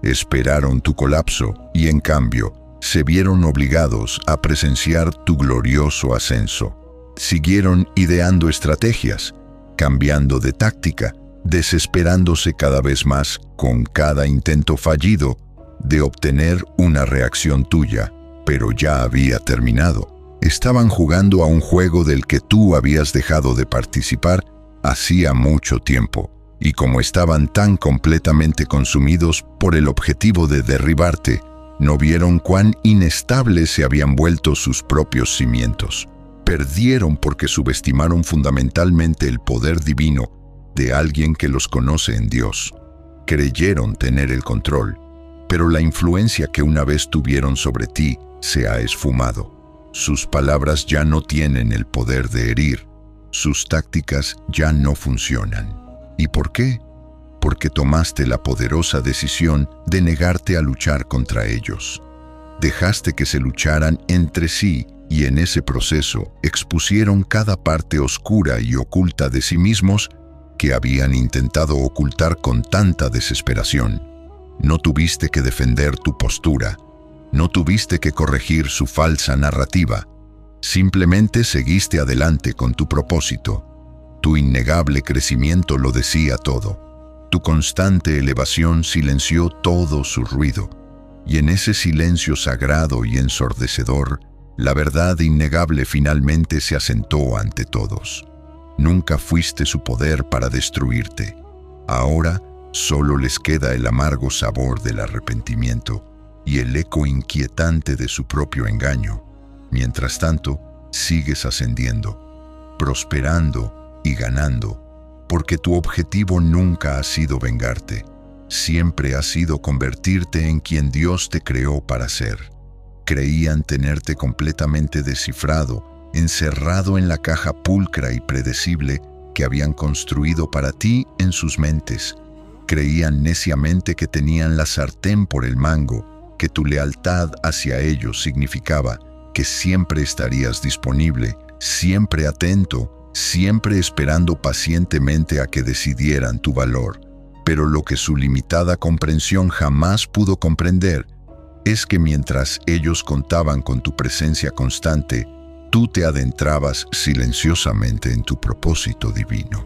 Esperaron tu colapso y, en cambio, se vieron obligados a presenciar tu glorioso ascenso. Siguieron ideando estrategias, cambiando de táctica, desesperándose cada vez más con cada intento fallido de obtener una reacción tuya, pero ya había terminado. Estaban jugando a un juego del que tú habías dejado de participar hacía mucho tiempo, y como estaban tan completamente consumidos por el objetivo de derribarte, no vieron cuán inestables se habían vuelto sus propios cimientos. Perdieron porque subestimaron fundamentalmente el poder divino de alguien que los conoce en Dios. Creyeron tener el control, pero la influencia que una vez tuvieron sobre ti se ha esfumado. Sus palabras ya no tienen el poder de herir. Sus tácticas ya no funcionan. ¿Y por qué? Porque tomaste la poderosa decisión de negarte a luchar contra ellos. Dejaste que se lucharan entre sí y en ese proceso expusieron cada parte oscura y oculta de sí mismos que habían intentado ocultar con tanta desesperación. No tuviste que defender tu postura. No tuviste que corregir su falsa narrativa. Simplemente seguiste adelante con tu propósito. Tu innegable crecimiento lo decía todo. Tu constante elevación silenció todo su ruido. Y en ese silencio sagrado y ensordecedor, la verdad innegable finalmente se asentó ante todos. Nunca fuiste su poder para destruirte. Ahora solo les queda el amargo sabor del arrepentimiento y el eco inquietante de su propio engaño. Mientras tanto, sigues ascendiendo, prosperando y ganando, porque tu objetivo nunca ha sido vengarte, siempre ha sido convertirte en quien Dios te creó para ser. Creían tenerte completamente descifrado, encerrado en la caja pulcra y predecible que habían construido para ti en sus mentes. Creían neciamente que tenían la sartén por el mango, que tu lealtad hacia ellos significaba que siempre estarías disponible, siempre atento, siempre esperando pacientemente a que decidieran tu valor. Pero lo que su limitada comprensión jamás pudo comprender es que mientras ellos contaban con tu presencia constante, tú te adentrabas silenciosamente en tu propósito divino.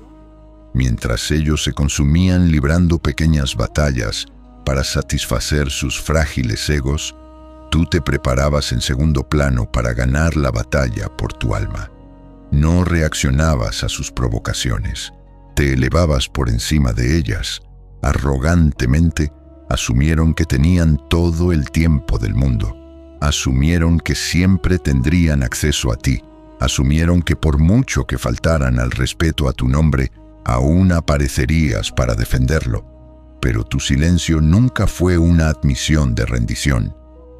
Mientras ellos se consumían librando pequeñas batallas para satisfacer sus frágiles egos, tú te preparabas en segundo plano para ganar la batalla por tu alma. No reaccionabas a sus provocaciones, te elevabas por encima de ellas. Arrogantemente, asumieron que tenían todo el tiempo del mundo. Asumieron que siempre tendrían acceso a ti. Asumieron que por mucho que faltaran al respeto a tu nombre, aún aparecerías para defenderlo. Pero tu silencio nunca fue una admisión de rendición.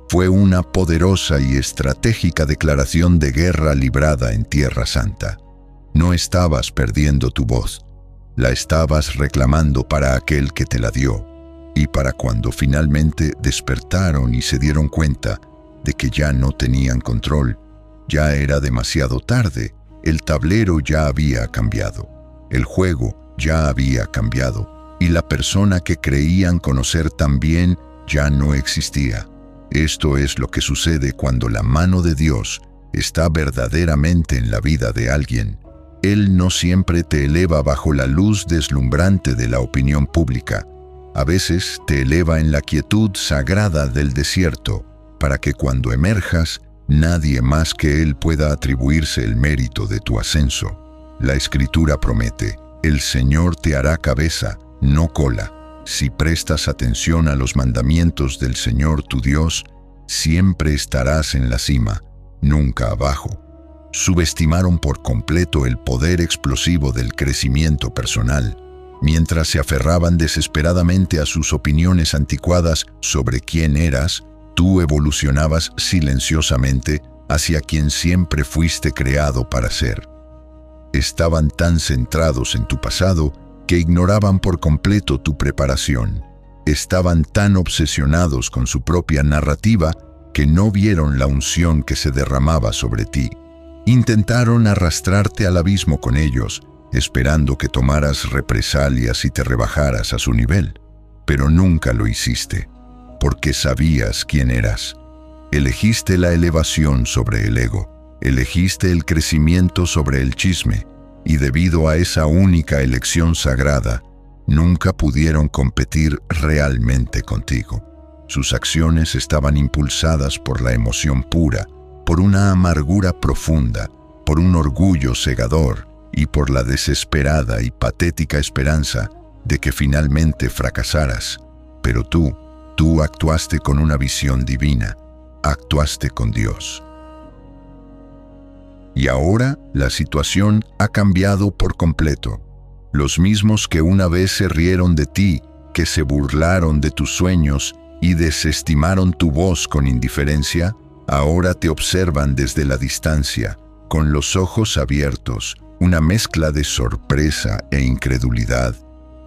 Fue una poderosa y estratégica declaración de guerra librada en Tierra Santa. No estabas perdiendo tu voz. La estabas reclamando para aquel que te la dio. Y para cuando finalmente despertaron y se dieron cuenta de que ya no tenían control, ya era demasiado tarde. El tablero ya había cambiado. El juego ya había cambiado. Y la persona que creían conocer también ya no existía. Esto es lo que sucede cuando la mano de Dios está verdaderamente en la vida de alguien. Él no siempre te eleva bajo la luz deslumbrante de la opinión pública. A veces te eleva en la quietud sagrada del desierto, para que cuando emerjas, nadie más que Él pueda atribuirse el mérito de tu ascenso. La Escritura promete: el Señor te hará cabeza, no cola. Si prestas atención a los mandamientos del Señor tu Dios, siempre estarás en la cima, nunca abajo. Subestimaron por completo el poder explosivo del crecimiento personal. Mientras se aferraban desesperadamente a sus opiniones anticuadas sobre quién eras, tú evolucionabas silenciosamente hacia quien siempre fuiste creado para ser. Estaban tan centrados en tu pasado que ignoraban por completo tu preparación. Estaban tan obsesionados con su propia narrativa que no vieron la unción que se derramaba sobre ti. Intentaron arrastrarte al abismo con ellos, esperando que tomaras represalias y te rebajaras a su nivel. Pero nunca lo hiciste, porque sabías quién eras. Elegiste la elevación sobre el ego, elegiste el crecimiento sobre el chisme, y debido a esa única elección sagrada, nunca pudieron competir realmente contigo. Sus acciones estaban impulsadas por la emoción pura, por una amargura profunda, por un orgullo cegador y por la desesperada y patética esperanza de que finalmente fracasaras. Pero tú actuaste con una visión divina, actuaste con Dios. Y ahora la situación ha cambiado por completo. Los mismos que una vez se rieron de ti, que se burlaron de tus sueños y desestimaron tu voz con indiferencia, ahora te observan desde la distancia, con los ojos abiertos, una mezcla de sorpresa e incredulidad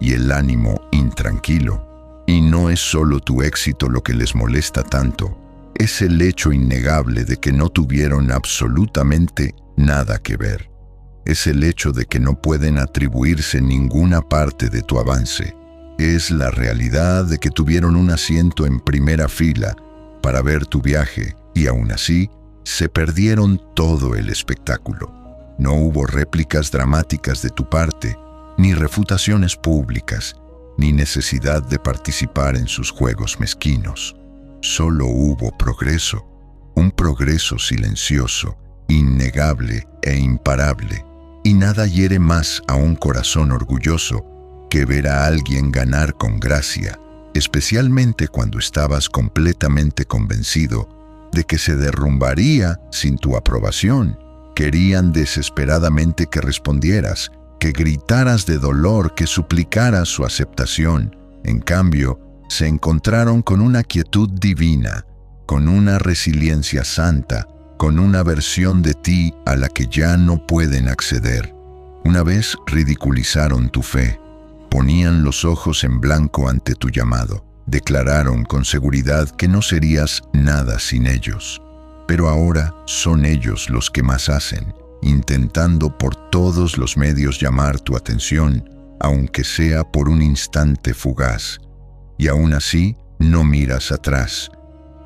y el ánimo intranquilo. Y no es solo tu éxito lo que les molesta tanto, es el hecho innegable de que no tuvieron absolutamente nada que ver. Es el hecho de que no pueden atribuirse ninguna parte de tu avance. Es la realidad de que tuvieron un asiento en primera fila para ver tu viaje y aún así se perdieron todo el espectáculo. No hubo réplicas dramáticas de tu parte, ni refutaciones públicas, ni necesidad de participar en sus juegos mezquinos. Solo hubo progreso, un progreso silencioso, innegable e imparable. Y nada hiere más a un corazón orgulloso que ver a alguien ganar con gracia, especialmente cuando estabas completamente convencido de que se derrumbaría sin tu aprobación. Querían desesperadamente que respondieras, que gritaras de dolor, que suplicaras su aceptación. En cambio, se encontraron con una quietud divina, con una resiliencia santa, con una versión de ti a la que ya no pueden acceder. Una vez ridiculizaron tu fe, ponían los ojos en blanco ante tu llamado, declararon con seguridad que no serías nada sin ellos. Pero ahora son ellos los que más hacen, intentando por todos los medios llamar tu atención, aunque sea por un instante fugaz. Y aún así, no miras atrás,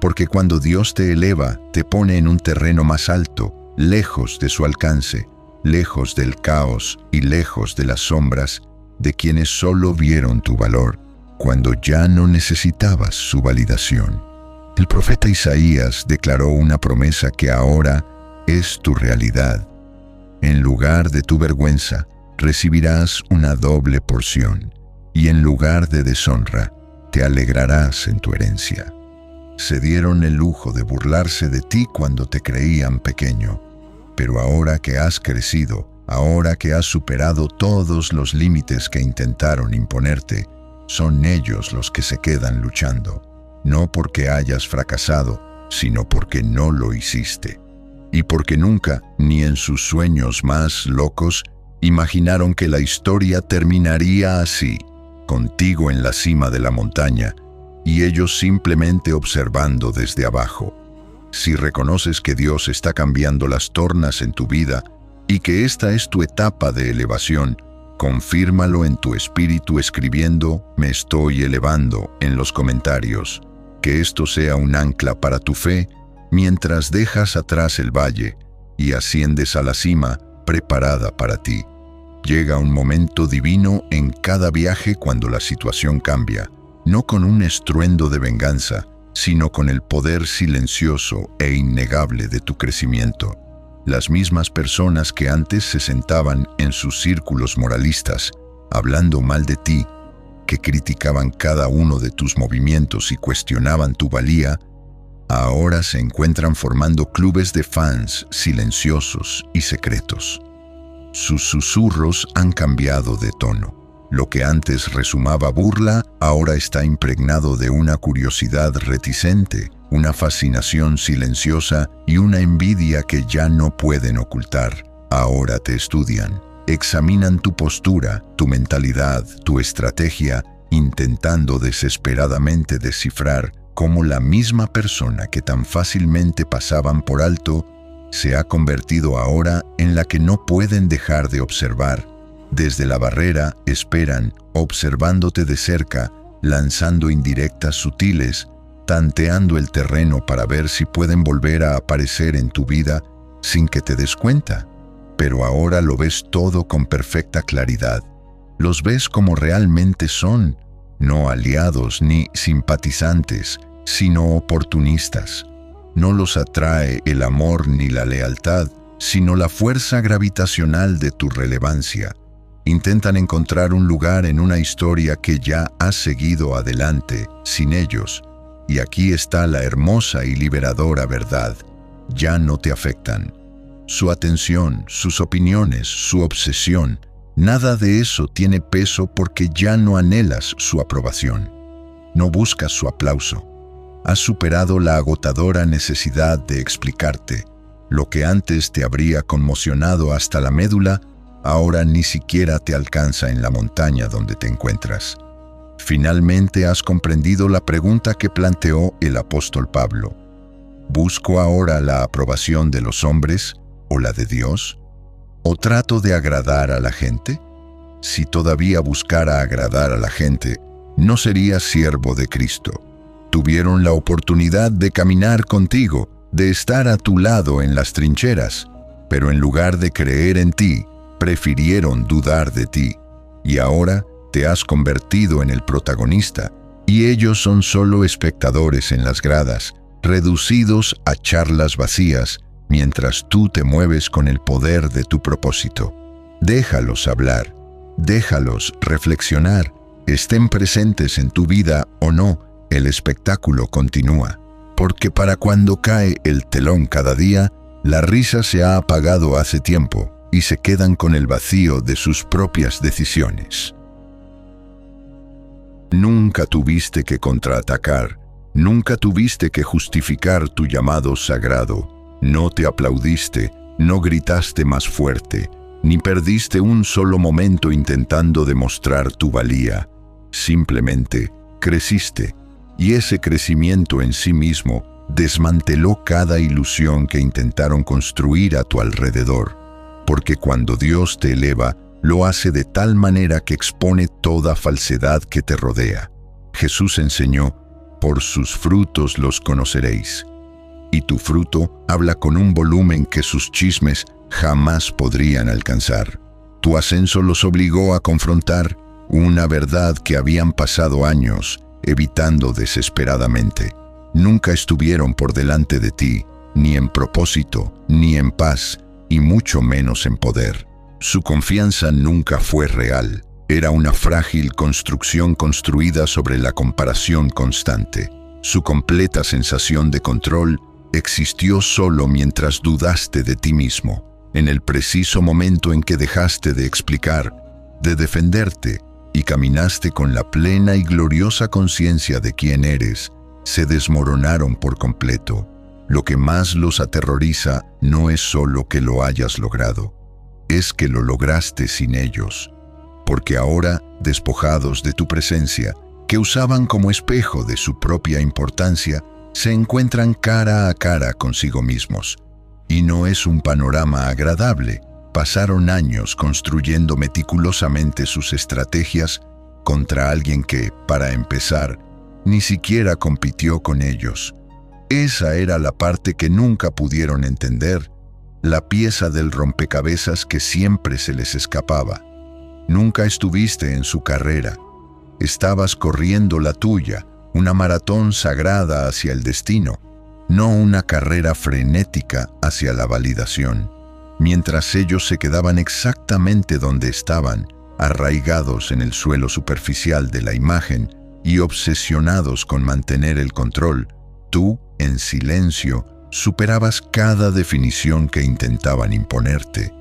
porque cuando Dios te eleva, te pone en un terreno más alto, lejos de su alcance, lejos del caos y lejos de las sombras de quienes solo vieron tu valor cuando ya no necesitabas su validación. El profeta Isaías declaró una promesa que ahora es tu realidad. En lugar de tu vergüenza, recibirás una doble porción, y en lugar de deshonra, te alegrarás en tu herencia. Se dieron el lujo de burlarse de ti cuando te creían pequeño, pero ahora que has crecido, ahora que has superado todos los límites que intentaron imponerte, son ellos los que se quedan luchando, no porque hayas fracasado, sino porque no lo hiciste. Y porque nunca, ni en sus sueños más locos, imaginaron que la historia terminaría así, contigo en la cima de la montaña, y ellos simplemente observando desde abajo. Si reconoces que Dios está cambiando las tornas en tu vida y que esta es tu etapa de elevación, confírmalo en tu espíritu escribiendo "Me estoy elevando" en los comentarios. Que esto sea un ancla para tu fe mientras dejas atrás el valle y asciendes a la cima preparada para ti. Llega un momento divino en cada viaje cuando la situación cambia, no con un estruendo de venganza, sino con el poder silencioso e innegable de tu crecimiento. Las mismas personas que antes se sentaban en sus círculos moralistas, hablando mal de ti, que criticaban cada uno de tus movimientos y cuestionaban tu valía, ahora se encuentran formando clubes de fans silenciosos y secretos. Sus susurros han cambiado de tono. Lo que antes resumaba burla, ahora está impregnado de una curiosidad reticente, una fascinación silenciosa y una envidia que ya no pueden ocultar. Ahora te estudian, examinan tu postura, tu mentalidad, tu estrategia, intentando desesperadamente descifrar cómo la misma persona que tan fácilmente pasaban por alto se ha convertido ahora en la que no pueden dejar de observar. Desde la barrera esperan, observándote de cerca, lanzando indirectas sutiles, tanteando el terreno para ver si pueden volver a aparecer en tu vida sin que te des cuenta. Pero ahora lo ves todo con perfecta claridad. Los ves como realmente son, no aliados ni simpatizantes, sino oportunistas. No los atrae el amor ni la lealtad, sino la fuerza gravitacional de tu relevancia. Intentan encontrar un lugar en una historia que ya ha seguido adelante, sin ellos. Y aquí está la hermosa y liberadora verdad: ya no te afectan. Su atención, sus opiniones, su obsesión, nada de eso tiene peso porque ya no anhelas su aprobación. No buscas su aplauso. Has superado la agotadora necesidad de explicarte. Lo que antes te habría conmocionado hasta la médula, ahora ni siquiera te alcanza en la montaña donde te encuentras. Finalmente has comprendido la pregunta que planteó el apóstol Pablo. ¿Busco ahora la aprobación de los hombres o la de Dios? ¿O trato de agradar a la gente? Si todavía buscara agradar a la gente, no sería siervo de Cristo. Tuvieron la oportunidad de caminar contigo, de estar a tu lado en las trincheras, pero en lugar de creer en ti, prefirieron dudar de ti. Y ahora te has convertido en el protagonista, y ellos son solo espectadores en las gradas, reducidos a charlas vacías, mientras tú te mueves con el poder de tu propósito. Déjalos hablar, déjalos reflexionar, estén presentes en tu vida o no, el espectáculo continúa. Porque para cuando cae el telón cada día, la risa se ha apagado hace tiempo y se quedan con el vacío de sus propias decisiones. Nunca tuviste que contraatacar, nunca tuviste que justificar tu llamado sagrado, no te aplaudiste, no gritaste más fuerte, ni perdiste un solo momento intentando demostrar tu valía. Simplemente creciste, y ese crecimiento en sí mismo desmanteló cada ilusión que intentaron construir a tu alrededor, porque cuando Dios te eleva, lo hace de tal manera que expone toda falsedad que te rodea. Jesús enseñó, por sus frutos los conoceréis. Y tu fruto habla con un volumen que sus chismes jamás podrían alcanzar. Tu ascenso los obligó a confrontar una verdad que habían pasado años evitando desesperadamente. Nunca estuvieron por delante de ti, ni en propósito, ni en paz, y mucho menos en poder. Su confianza nunca fue real. Era una frágil construcción construida sobre la comparación constante. Su completa sensación de control existió solo mientras dudaste de ti mismo. En el preciso momento en que dejaste de explicar, de defenderte, y caminaste con la plena y gloriosa conciencia de quién eres, se desmoronaron por completo. Lo que más los aterroriza no es solo que lo hayas logrado, es que lo lograste sin ellos. Porque ahora, despojados de tu presencia, que usaban como espejo de su propia importancia, se encuentran cara a cara consigo mismos. Y no es un panorama agradable. Pasaron años construyendo meticulosamente sus estrategias contra alguien que, para empezar, ni siquiera compitió con ellos. Esa era la parte que nunca pudieron entender, la pieza del rompecabezas que siempre se les escapaba. Nunca estuviste en su carrera. Estabas corriendo la tuya, una maratón sagrada hacia el destino, no una carrera frenética hacia la validación. Mientras ellos se quedaban exactamente donde estaban, arraigados en el suelo superficial de la imagen y obsesionados con mantener el control, tú, en silencio, superabas cada definición que intentaban imponerte.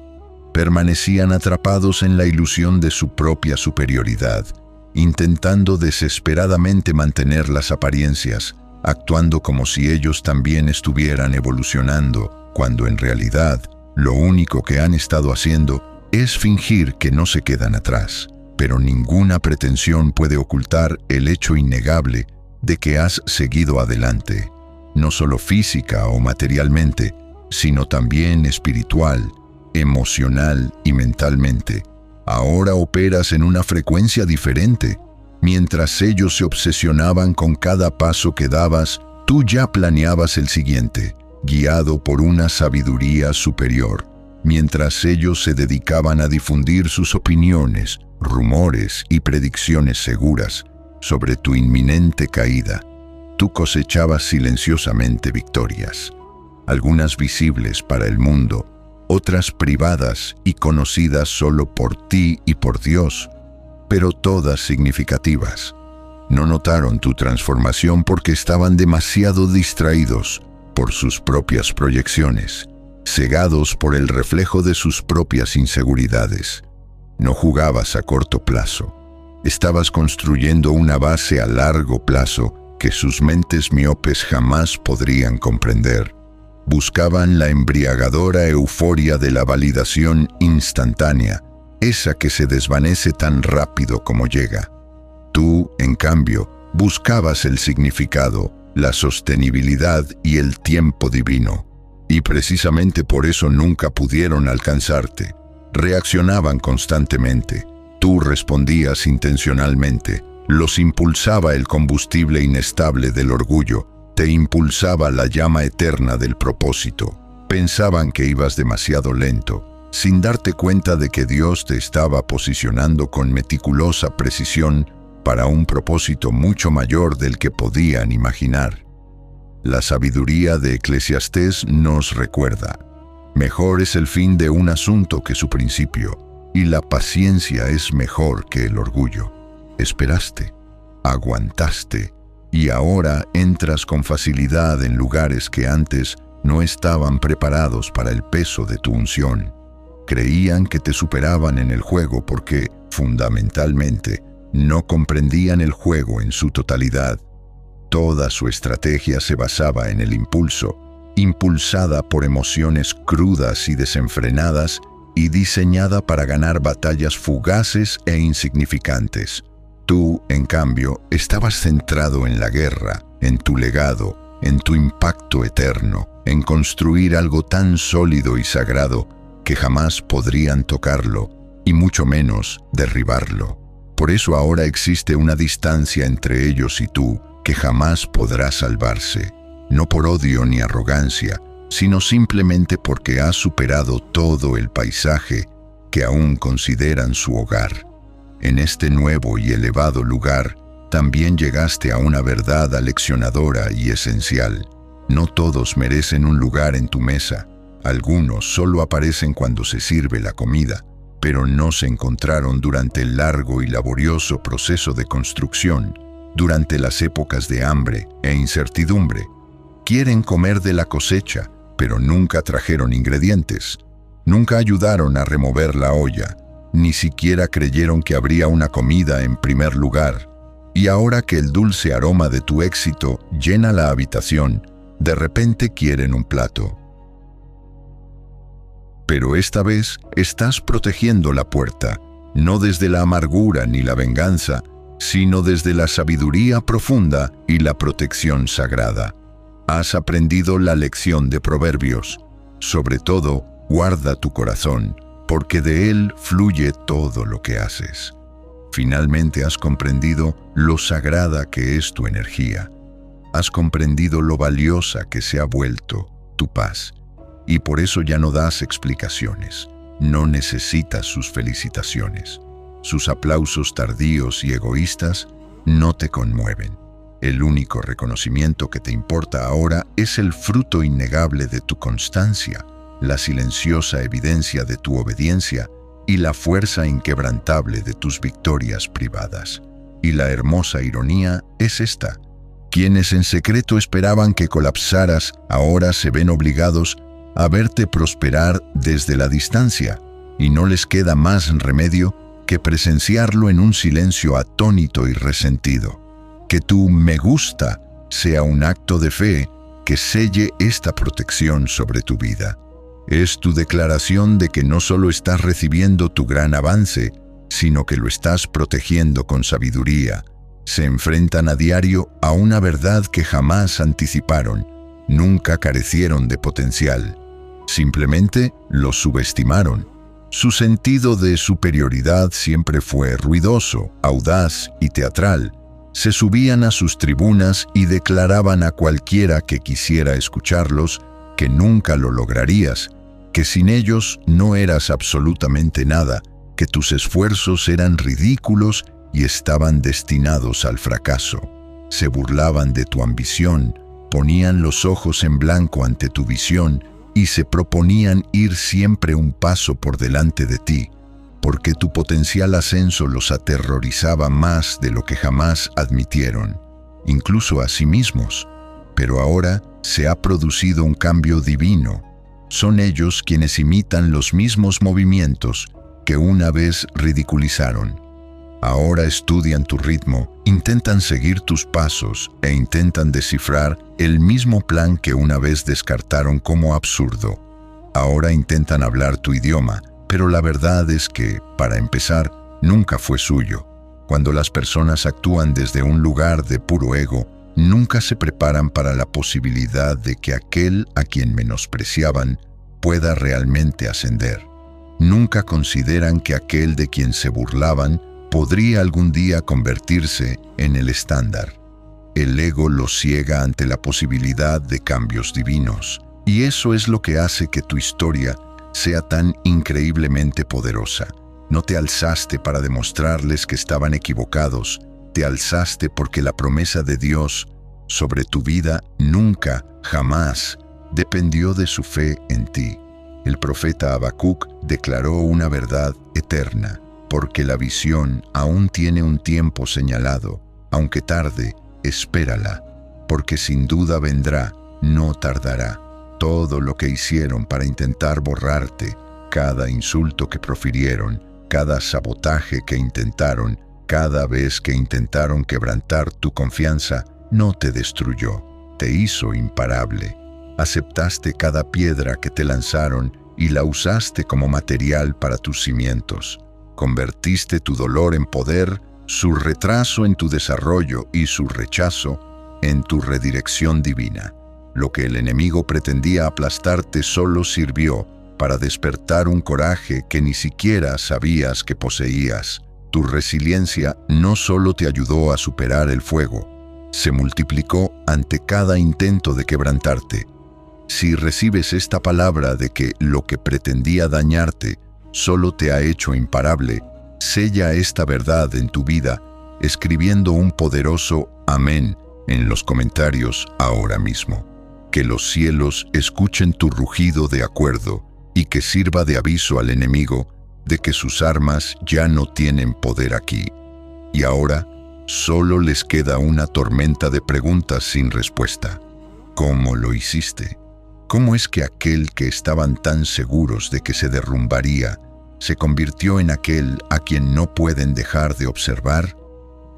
Permanecían atrapados en la ilusión de su propia superioridad, intentando desesperadamente mantener las apariencias, actuando como si ellos también estuvieran evolucionando, cuando en realidad lo único que han estado haciendo es fingir que no se quedan atrás. Pero ninguna pretensión puede ocultar el hecho innegable de que has seguido adelante, no solo física o materialmente, sino también espiritual, emocional y mentalmente. Ahora operas en una frecuencia diferente. Mientras ellos se obsesionaban con cada paso que dabas, tú ya planeabas el siguiente, guiado por una sabiduría superior. Mientras ellos se dedicaban a difundir sus opiniones, rumores y predicciones seguras sobre tu inminente caída, tú cosechabas silenciosamente victorias, algunas visibles para el mundo, otras privadas y conocidas solo por ti y por Dios, pero todas significativas. No notaron tu transformación porque estaban demasiado distraídos por sus propias proyecciones, cegados por el reflejo de sus propias inseguridades. No jugabas a corto plazo. Estabas construyendo una base a largo plazo que sus mentes miopes jamás podrían comprender. Buscaban la embriagadora euforia de la validación instantánea, esa que se desvanece tan rápido como llega. Tú, en cambio, buscabas el significado, la sostenibilidad y el tiempo divino. Y precisamente por eso nunca pudieron alcanzarte. Reaccionaban constantemente. Tú respondías intencionalmente. Los impulsaba el combustible inestable del orgullo. Te impulsaba la llama eterna del propósito. Pensaban que ibas demasiado lento, sin darte cuenta de que Dios te estaba posicionando con meticulosa precisión para un propósito mucho mayor del que podían imaginar. La sabiduría de Eclesiastés nos recuerda: mejor es el fin de un asunto que su principio. y la paciencia es mejor que el orgullo. Esperaste, aguantaste, y ahora entras con facilidad en lugares que antes no estaban preparados para el peso de tu unción. Creían que te superaban en el juego porque, fundamentalmente, no comprendían el juego en su totalidad. Toda su estrategia se basaba en el impulso, impulsada por emociones crudas y desenfrenadas y diseñada para ganar batallas fugaces e insignificantes. Tú, en cambio, estabas centrado en la guerra, en tu legado, en tu impacto eterno, en construir algo tan sólido y sagrado que jamás podrían tocarlo, y mucho menos derribarlo. Por eso ahora existe una distancia entre ellos y tú que jamás podrá salvarse, no por odio ni arrogancia, sino simplemente porque has superado todo el paisaje que aún consideran su hogar. En este nuevo y elevado lugar, también llegaste a una verdad aleccionadora y esencial. No todos merecen un lugar en tu mesa. Algunos solo aparecen cuando se sirve la comida, pero no se encontraron durante el largo y laborioso proceso de construcción, durante las épocas de hambre e incertidumbre. Quieren comer de la cosecha, pero nunca trajeron ingredientes. Nunca ayudaron a remover la olla, ni siquiera creyeron que habría una comida en primer lugar. Y ahora que el dulce aroma de tu éxito llena la habitación, de repente quieren un plato. Pero esta vez estás protegiendo la puerta, no desde la amargura ni la venganza, sino desde la sabiduría profunda y la protección sagrada. Has aprendido la lección de Proverbios. Sobre todo, guarda tu corazón, porque de él fluye todo lo que haces. Finalmente has comprendido lo sagrada que es tu energía. Has comprendido lo valiosa que se ha vuelto tu paz. Y por eso ya no das explicaciones. No necesitas sus felicitaciones. Sus aplausos tardíos y egoístas no te conmueven. El único reconocimiento que te importa ahora es el fruto innegable de tu constancia, la silenciosa evidencia de tu obediencia y la fuerza inquebrantable de tus victorias privadas. Y la hermosa ironía es esta. Quienes en secreto esperaban que colapsaras, ahora se ven obligados a verte prosperar desde la distancia, y no les queda más remedio que presenciarlo en un silencio atónito y resentido. Que tu me gusta sea un acto de fe que selle esta protección sobre tu vida. Es tu declaración de que no solo estás recibiendo tu gran avance, sino que lo estás protegiendo con sabiduría. Se enfrentan a diario a una verdad que jamás anticiparon, nunca carecieron de potencial. Simplemente lo subestimaron. Su sentido de superioridad siempre fue ruidoso, audaz y teatral. Se subían a sus tribunas y declaraban a cualquiera que quisiera escucharlos que nunca lo lograrías, que sin ellos no eras absolutamente nada, que tus esfuerzos eran ridículos y estaban destinados al fracaso. Se burlaban de tu ambición, ponían los ojos en blanco ante tu visión y se proponían ir siempre un paso por delante de ti, porque tu potencial ascenso los aterrorizaba más de lo que jamás admitieron, incluso a sí mismos. Pero ahora se ha producido un cambio divino. Son ellos quienes imitan los mismos movimientos que una vez ridiculizaron. Ahora estudian tu ritmo, intentan seguir tus pasos e intentan descifrar el mismo plan que una vez descartaron como absurdo. Ahora intentan hablar tu idioma, pero la verdad es que, para empezar, nunca fue suyo. Cuando las personas actúan desde un lugar de puro ego, nunca se preparan para la posibilidad de que aquel a quien menospreciaban pueda realmente ascender. Nunca consideran que aquel de quien se burlaban podría algún día convertirse en el estándar. El ego los ciega ante la posibilidad de cambios divinos, y eso es lo que hace que tu historia sea tan increíblemente poderosa. No te alzaste para demostrarles que estaban equivocados, te alzaste porque la promesa de Dios sobre tu vida nunca, jamás, dependió de su fe en ti. El profeta Habacuc declaró una verdad eterna, porque la visión aún tiene un tiempo señalado. Aunque tarde, espérala, porque sin duda vendrá, no tardará. Todo lo que hicieron para intentar borrarte, cada insulto que profirieron, cada sabotaje que intentaron, cada vez que intentaron quebrantar tu confianza, no te destruyó, te hizo imparable. Aceptaste cada piedra que te lanzaron y la usaste como material para tus cimientos. Convertiste tu dolor en poder, su retraso en tu desarrollo y su rechazo en tu redirección divina. Lo que el enemigo pretendía aplastarte solo sirvió para despertar un coraje que ni siquiera sabías que poseías. Tu resiliencia no solo te ayudó a superar el fuego, se multiplicó ante cada intento de quebrantarte. Si recibes esta palabra de que lo que pretendía dañarte solo te ha hecho imparable, sella esta verdad en tu vida, escribiendo un poderoso amén en los comentarios ahora mismo. Que los cielos escuchen tu rugido de acuerdo y que sirva de aviso al enemigo de que sus armas ya no tienen poder aquí. Y ahora solo les queda una tormenta de preguntas sin respuesta. ¿Cómo lo hiciste? ¿Cómo es que aquel que estaban tan seguros de que se derrumbaría se convirtió en aquel a quien no pueden dejar de observar?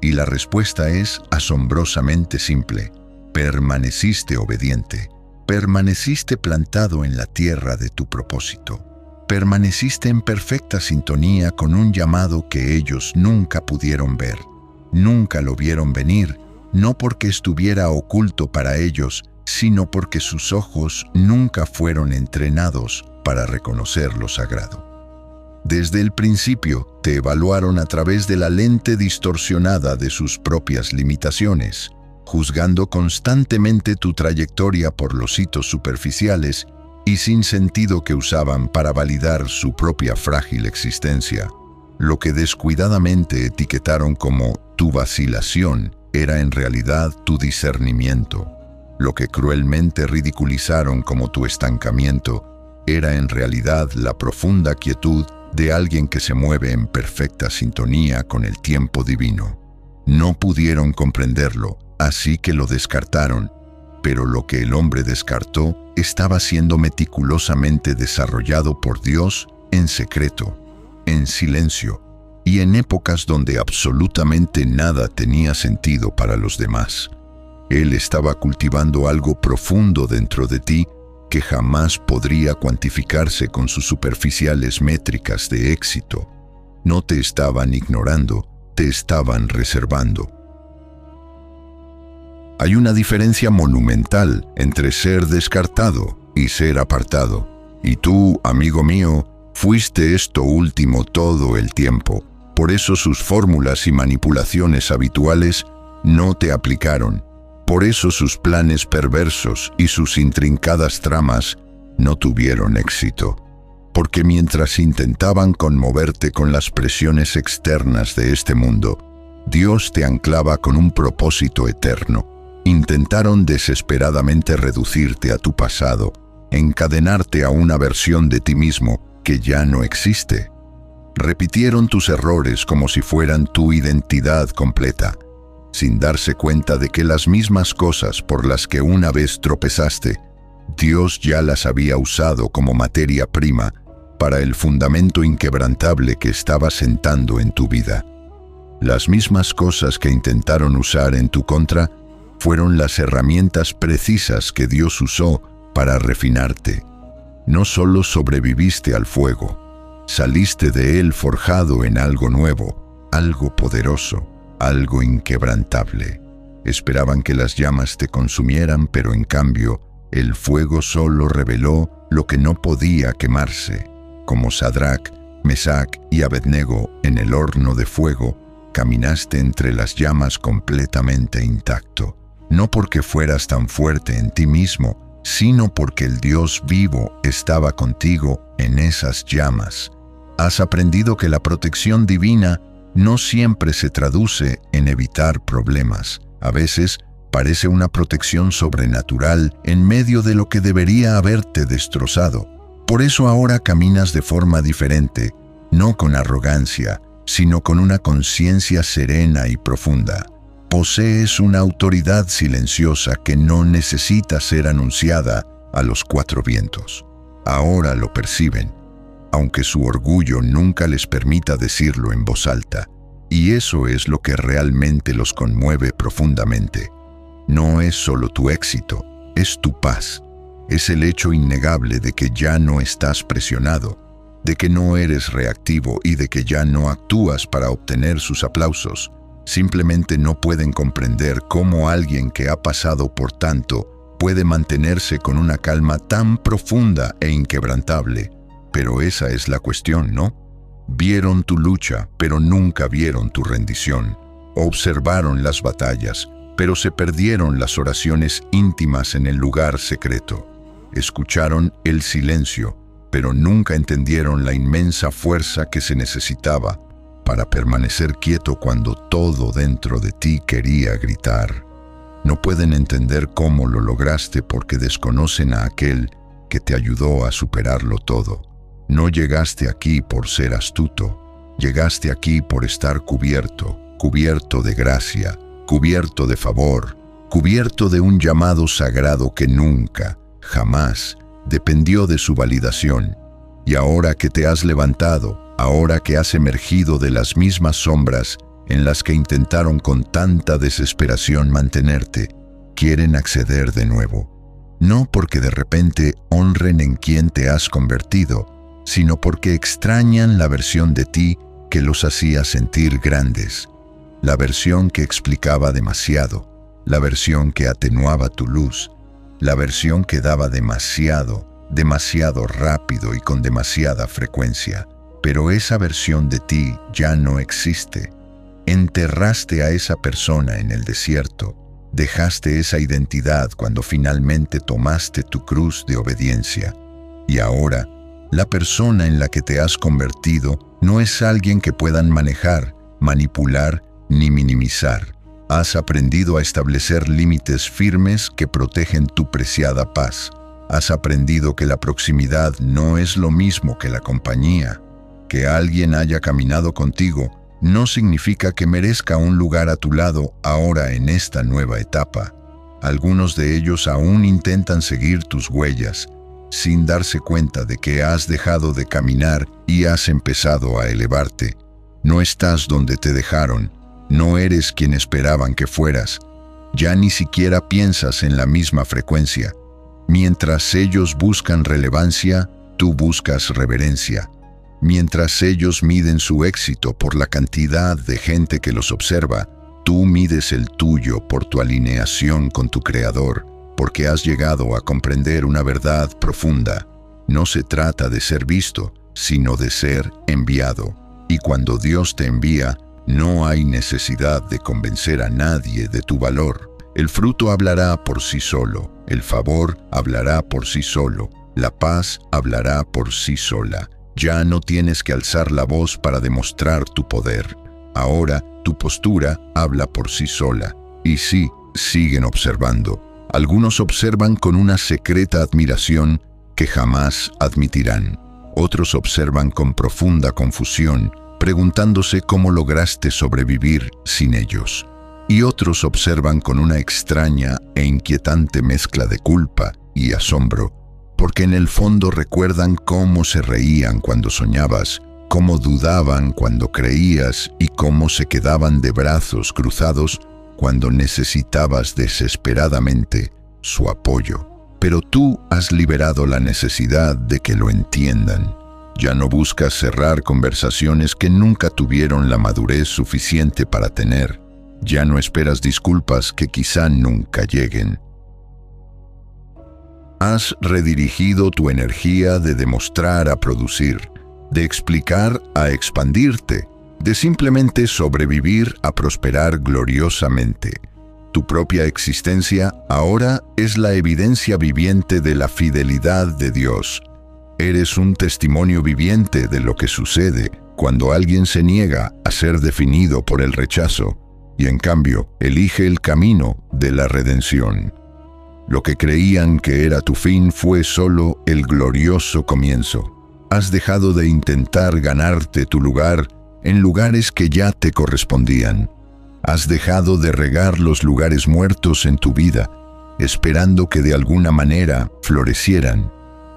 Y la respuesta es asombrosamente simple. Permaneciste obediente. Permaneciste plantado en la tierra de tu propósito. Permaneciste en perfecta sintonía con un llamado que ellos nunca pudieron ver. Nunca lo vieron venir, no porque estuviera oculto para ellos, sino porque sus ojos nunca fueron entrenados para reconocer lo sagrado. Desde el principio te evaluaron a través de la lente distorsionada de sus propias limitaciones, juzgando constantemente tu trayectoria por los hitos superficiales y sin sentido que usaban para validar su propia frágil existencia. Lo que descuidadamente etiquetaron como tu vacilación era en realidad tu discernimiento. Lo que cruelmente ridiculizaron como tu estancamiento era en realidad la profunda quietud de alguien que se mueve en perfecta sintonía con el tiempo divino. No pudieron comprenderlo, así que lo descartaron, pero lo que el hombre descartó estaba siendo meticulosamente desarrollado por Dios en secreto, en silencio, y en épocas donde absolutamente nada tenía sentido para los demás. Él estaba cultivando algo profundo dentro de ti que jamás podría cuantificarse con sus superficiales métricas de éxito. No te estaban ignorando, te estaban reservando. Hay una diferencia monumental entre ser descartado y ser apartado. Y tú, amigo mío, fuiste esto último todo el tiempo. Por eso sus fórmulas y manipulaciones habituales no te aplicaron. Por eso sus planes perversos y sus intrincadas tramas no tuvieron éxito. Porque mientras intentaban conmoverte con las presiones externas de este mundo, Dios te anclaba con un propósito eterno. Intentaron desesperadamente reducirte a tu pasado, encadenarte a una versión de ti mismo que ya no existe. Repitieron tus errores como si fueran tu identidad completa, sin darse cuenta de que las mismas cosas por las que una vez tropezaste, Dios ya las había usado como materia prima para el fundamento inquebrantable que estaba sentando en tu vida. Las mismas cosas que intentaron usar en tu contra fueron las herramientas precisas que Dios usó para refinarte. No solo sobreviviste al fuego, saliste de él forjado en algo nuevo, algo poderoso, algo inquebrantable. Esperaban que las llamas te consumieran, pero en cambio, el fuego solo reveló lo que no podía quemarse. Como Sadrac, Mesac y Abednego en el horno de fuego, caminaste entre las llamas completamente intacto. No porque fueras tan fuerte en ti mismo, sino porque el Dios vivo estaba contigo en esas llamas. Has aprendido que la protección divina no siempre se traduce en evitar problemas. A veces parece una protección sobrenatural en medio de lo que debería haberte destrozado. Por eso ahora caminas de forma diferente, no con arrogancia, sino con una conciencia serena y profunda. Posees una autoridad silenciosa que no necesita ser anunciada a los cuatro vientos. Ahora lo perciben, aunque su orgullo nunca les permita decirlo en voz alta. Y eso es lo que realmente los conmueve profundamente. No es solo tu éxito, es tu paz. Es el hecho innegable de que ya no estás presionado, de que no eres reactivo y de que ya no actúas para obtener sus aplausos. Simplemente no pueden comprender cómo alguien que ha pasado por tanto puede mantenerse con una calma tan profunda e inquebrantable. Pero esa es la cuestión, ¿no? Vieron tu lucha, pero nunca vieron tu rendición. Observaron las batallas, pero se perdieron las oraciones íntimas en el lugar secreto. Escucharon el silencio, pero nunca entendieron la inmensa fuerza que se necesitaba para permanecer quieto cuando todo dentro de ti quería gritar. No pueden entender cómo lo lograste porque desconocen a aquel que te ayudó a superarlo todo. No llegaste aquí por ser astuto, llegaste aquí por estar cubierto de gracia, cubierto de favor, cubierto de un llamado sagrado que nunca, jamás, dependió de su validación. Y ahora que te has levantado, ahora que has emergido de las mismas sombras en las que intentaron con tanta desesperación mantenerte, quieren acceder de nuevo. No porque de repente honren en quien te has convertido, sino porque extrañan la versión de ti que los hacía sentir grandes, la versión que explicaba demasiado, la versión que atenuaba tu luz, la versión que daba demasiado rápido y con demasiada frecuencia. Pero esa versión de ti ya no existe. Enterraste a esa persona en el desierto, dejaste esa identidad cuando finalmente tomaste tu cruz de obediencia. Y ahora, la persona en la que te has convertido no es alguien que puedan manejar, manipular ni minimizar. Has aprendido a establecer límites firmes que protegen tu preciada paz. Has aprendido que la proximidad no es lo mismo que la compañía. Que alguien haya caminado contigo no significa que merezca un lugar a tu lado ahora en esta nueva etapa. Algunos de ellos aún intentan seguir tus huellas, sin darse cuenta de que has dejado de caminar y has empezado a elevarte. No estás donde te dejaron, no eres quien esperaban que fueras, ya ni siquiera piensas en la misma frecuencia. Mientras ellos buscan relevancia, tú buscas reverencia. Mientras ellos miden su éxito por la cantidad de gente que los observa, tú mides el tuyo por tu alineación con tu Creador, porque has llegado a comprender una verdad profunda. No se trata de ser visto, sino de ser enviado. Y cuando Dios te envía, no hay necesidad de convencer a nadie de tu valor. El fruto hablará por sí solo, el favor hablará por sí solo, la paz hablará por sí sola. Ya no tienes que alzar la voz para demostrar tu poder. Ahora tu postura habla por sí sola. Y sí, siguen observando. Algunos observan con una secreta admiración que jamás admitirán. Otros observan con profunda confusión, preguntándose cómo lograste sobrevivir sin ellos. Y otros observan con una extraña e inquietante mezcla de culpa y asombro, porque en el fondo recuerdan cómo se reían cuando soñabas, cómo dudaban cuando creías y cómo se quedaban de brazos cruzados cuando necesitabas desesperadamente su apoyo. Pero tú has liberado la necesidad de que lo entiendan. Ya no buscas cerrar conversaciones que nunca tuvieron la madurez suficiente para tener. Ya no esperas disculpas que quizá nunca lleguen. Has redirigido tu energía de demostrar a producir, de explicar a expandirte, de simplemente sobrevivir a prosperar gloriosamente. Tu propia existencia ahora es la evidencia viviente de la fidelidad de Dios. Eres un testimonio viviente de lo que sucede cuando alguien se niega a ser definido por el rechazo y en cambio elige el camino de la redención. Lo que creían que era tu fin fue solo el glorioso comienzo. Has dejado de intentar ganarte tu lugar en lugares que ya te correspondían. Has dejado de regar los lugares muertos en tu vida, esperando que de alguna manera florecieran.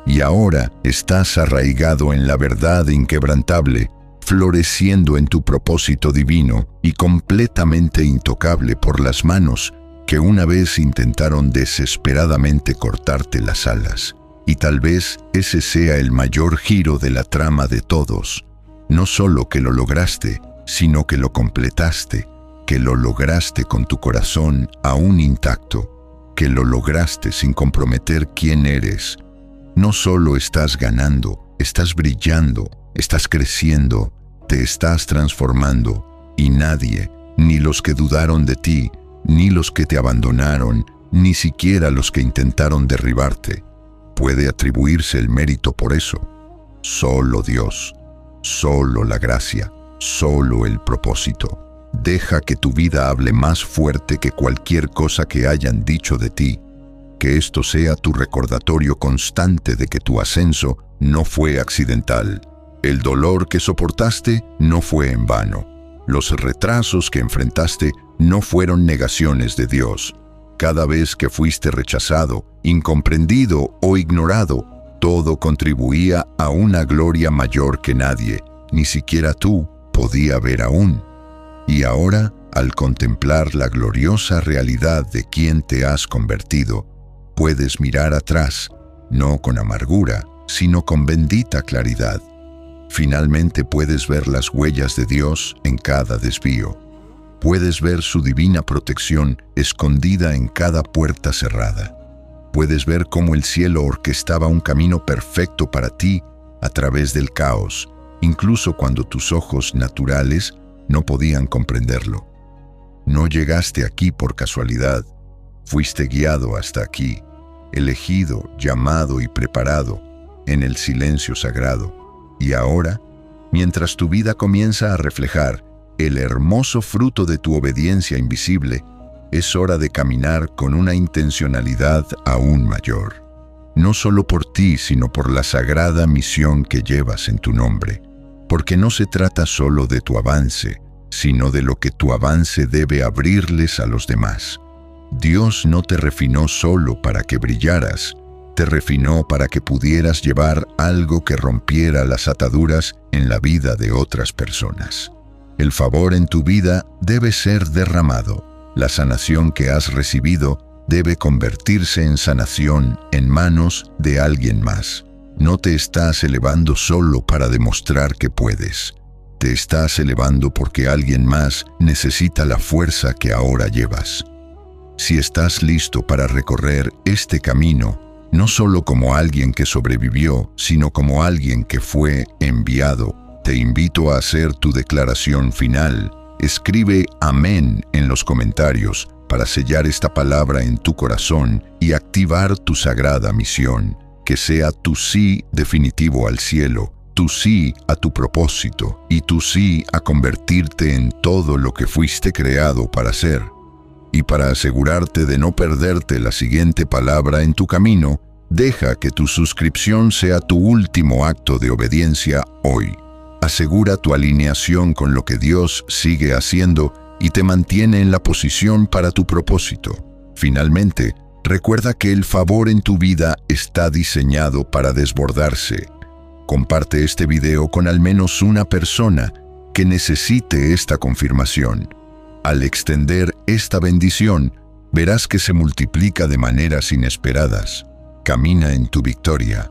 Y ahora estás arraigado en la verdad inquebrantable, floreciendo en tu propósito divino y completamente intocable por las manos que una vez intentaron desesperadamente cortarte las alas. Y tal vez ese sea el mayor giro de la trama de todos. No solo que lo lograste, sino que lo completaste, que lo lograste con tu corazón aún intacto, que lo lograste sin comprometer quién eres. No solo estás ganando, estás brillando, estás creciendo, te estás transformando, y nadie, ni los que dudaron de ti, ni los que te abandonaron, ni siquiera los que intentaron derribarte, puede atribuirse el mérito por eso. Solo Dios, solo la gracia, solo el propósito. Deja que tu vida hable más fuerte que cualquier cosa que hayan dicho de ti. Que esto sea tu recordatorio constante de que tu ascenso no fue accidental. El dolor que soportaste no fue en vano. Los retrasos que enfrentaste no fueron negaciones de Dios. Cada vez que fuiste rechazado, incomprendido o ignorado, todo contribuía a una gloria mayor que nadie, ni siquiera tú, podía ver aún. Y ahora, al contemplar la gloriosa realidad de quién te has convertido, puedes mirar atrás, no con amargura, sino con bendita claridad. Finalmente puedes ver las huellas de Dios en cada desvío. Puedes ver su divina protección escondida en cada puerta cerrada. Puedes ver cómo el cielo orquestaba un camino perfecto para ti a través del caos, incluso cuando tus ojos naturales no podían comprenderlo. No llegaste aquí por casualidad. Fuiste guiado hasta aquí, elegido, llamado y preparado en el silencio sagrado. Y ahora, mientras tu vida comienza a reflejar el hermoso fruto de tu obediencia invisible, es hora de caminar con una intencionalidad aún mayor. No solo por ti, sino por la sagrada misión que llevas en tu nombre. Porque no se trata solo de tu avance, sino de lo que tu avance debe abrirles a los demás. Dios no te refinó solo para que brillaras, te refinó para que pudieras llevar algo que rompiera las ataduras en la vida de otras personas. El favor en tu vida debe ser derramado. La sanación que has recibido debe convertirse en sanación en manos de alguien más. No te estás elevando solo para demostrar que puedes. Te estás elevando porque alguien más necesita la fuerza que ahora llevas. Si estás listo para recorrer este camino, no solo como alguien que sobrevivió, sino como alguien que fue enviado, te invito a hacer tu declaración final. Escribe amén en los comentarios para sellar esta palabra en tu corazón y activar tu sagrada misión. Que sea tu sí definitivo al cielo, tu sí a tu propósito y tu sí a convertirte en todo lo que fuiste creado para ser. Y para asegurarte de no perderte la siguiente palabra en tu camino, deja que tu suscripción sea tu último acto de obediencia hoy. Asegura tu alineación con lo que Dios sigue haciendo y te mantiene en la posición para tu propósito. Finalmente, recuerda que el favor en tu vida está diseñado para desbordarse. Comparte este video con al menos una persona que necesite esta confirmación. Al extender esta bendición, verás que se multiplica de maneras inesperadas. Camina en tu victoria.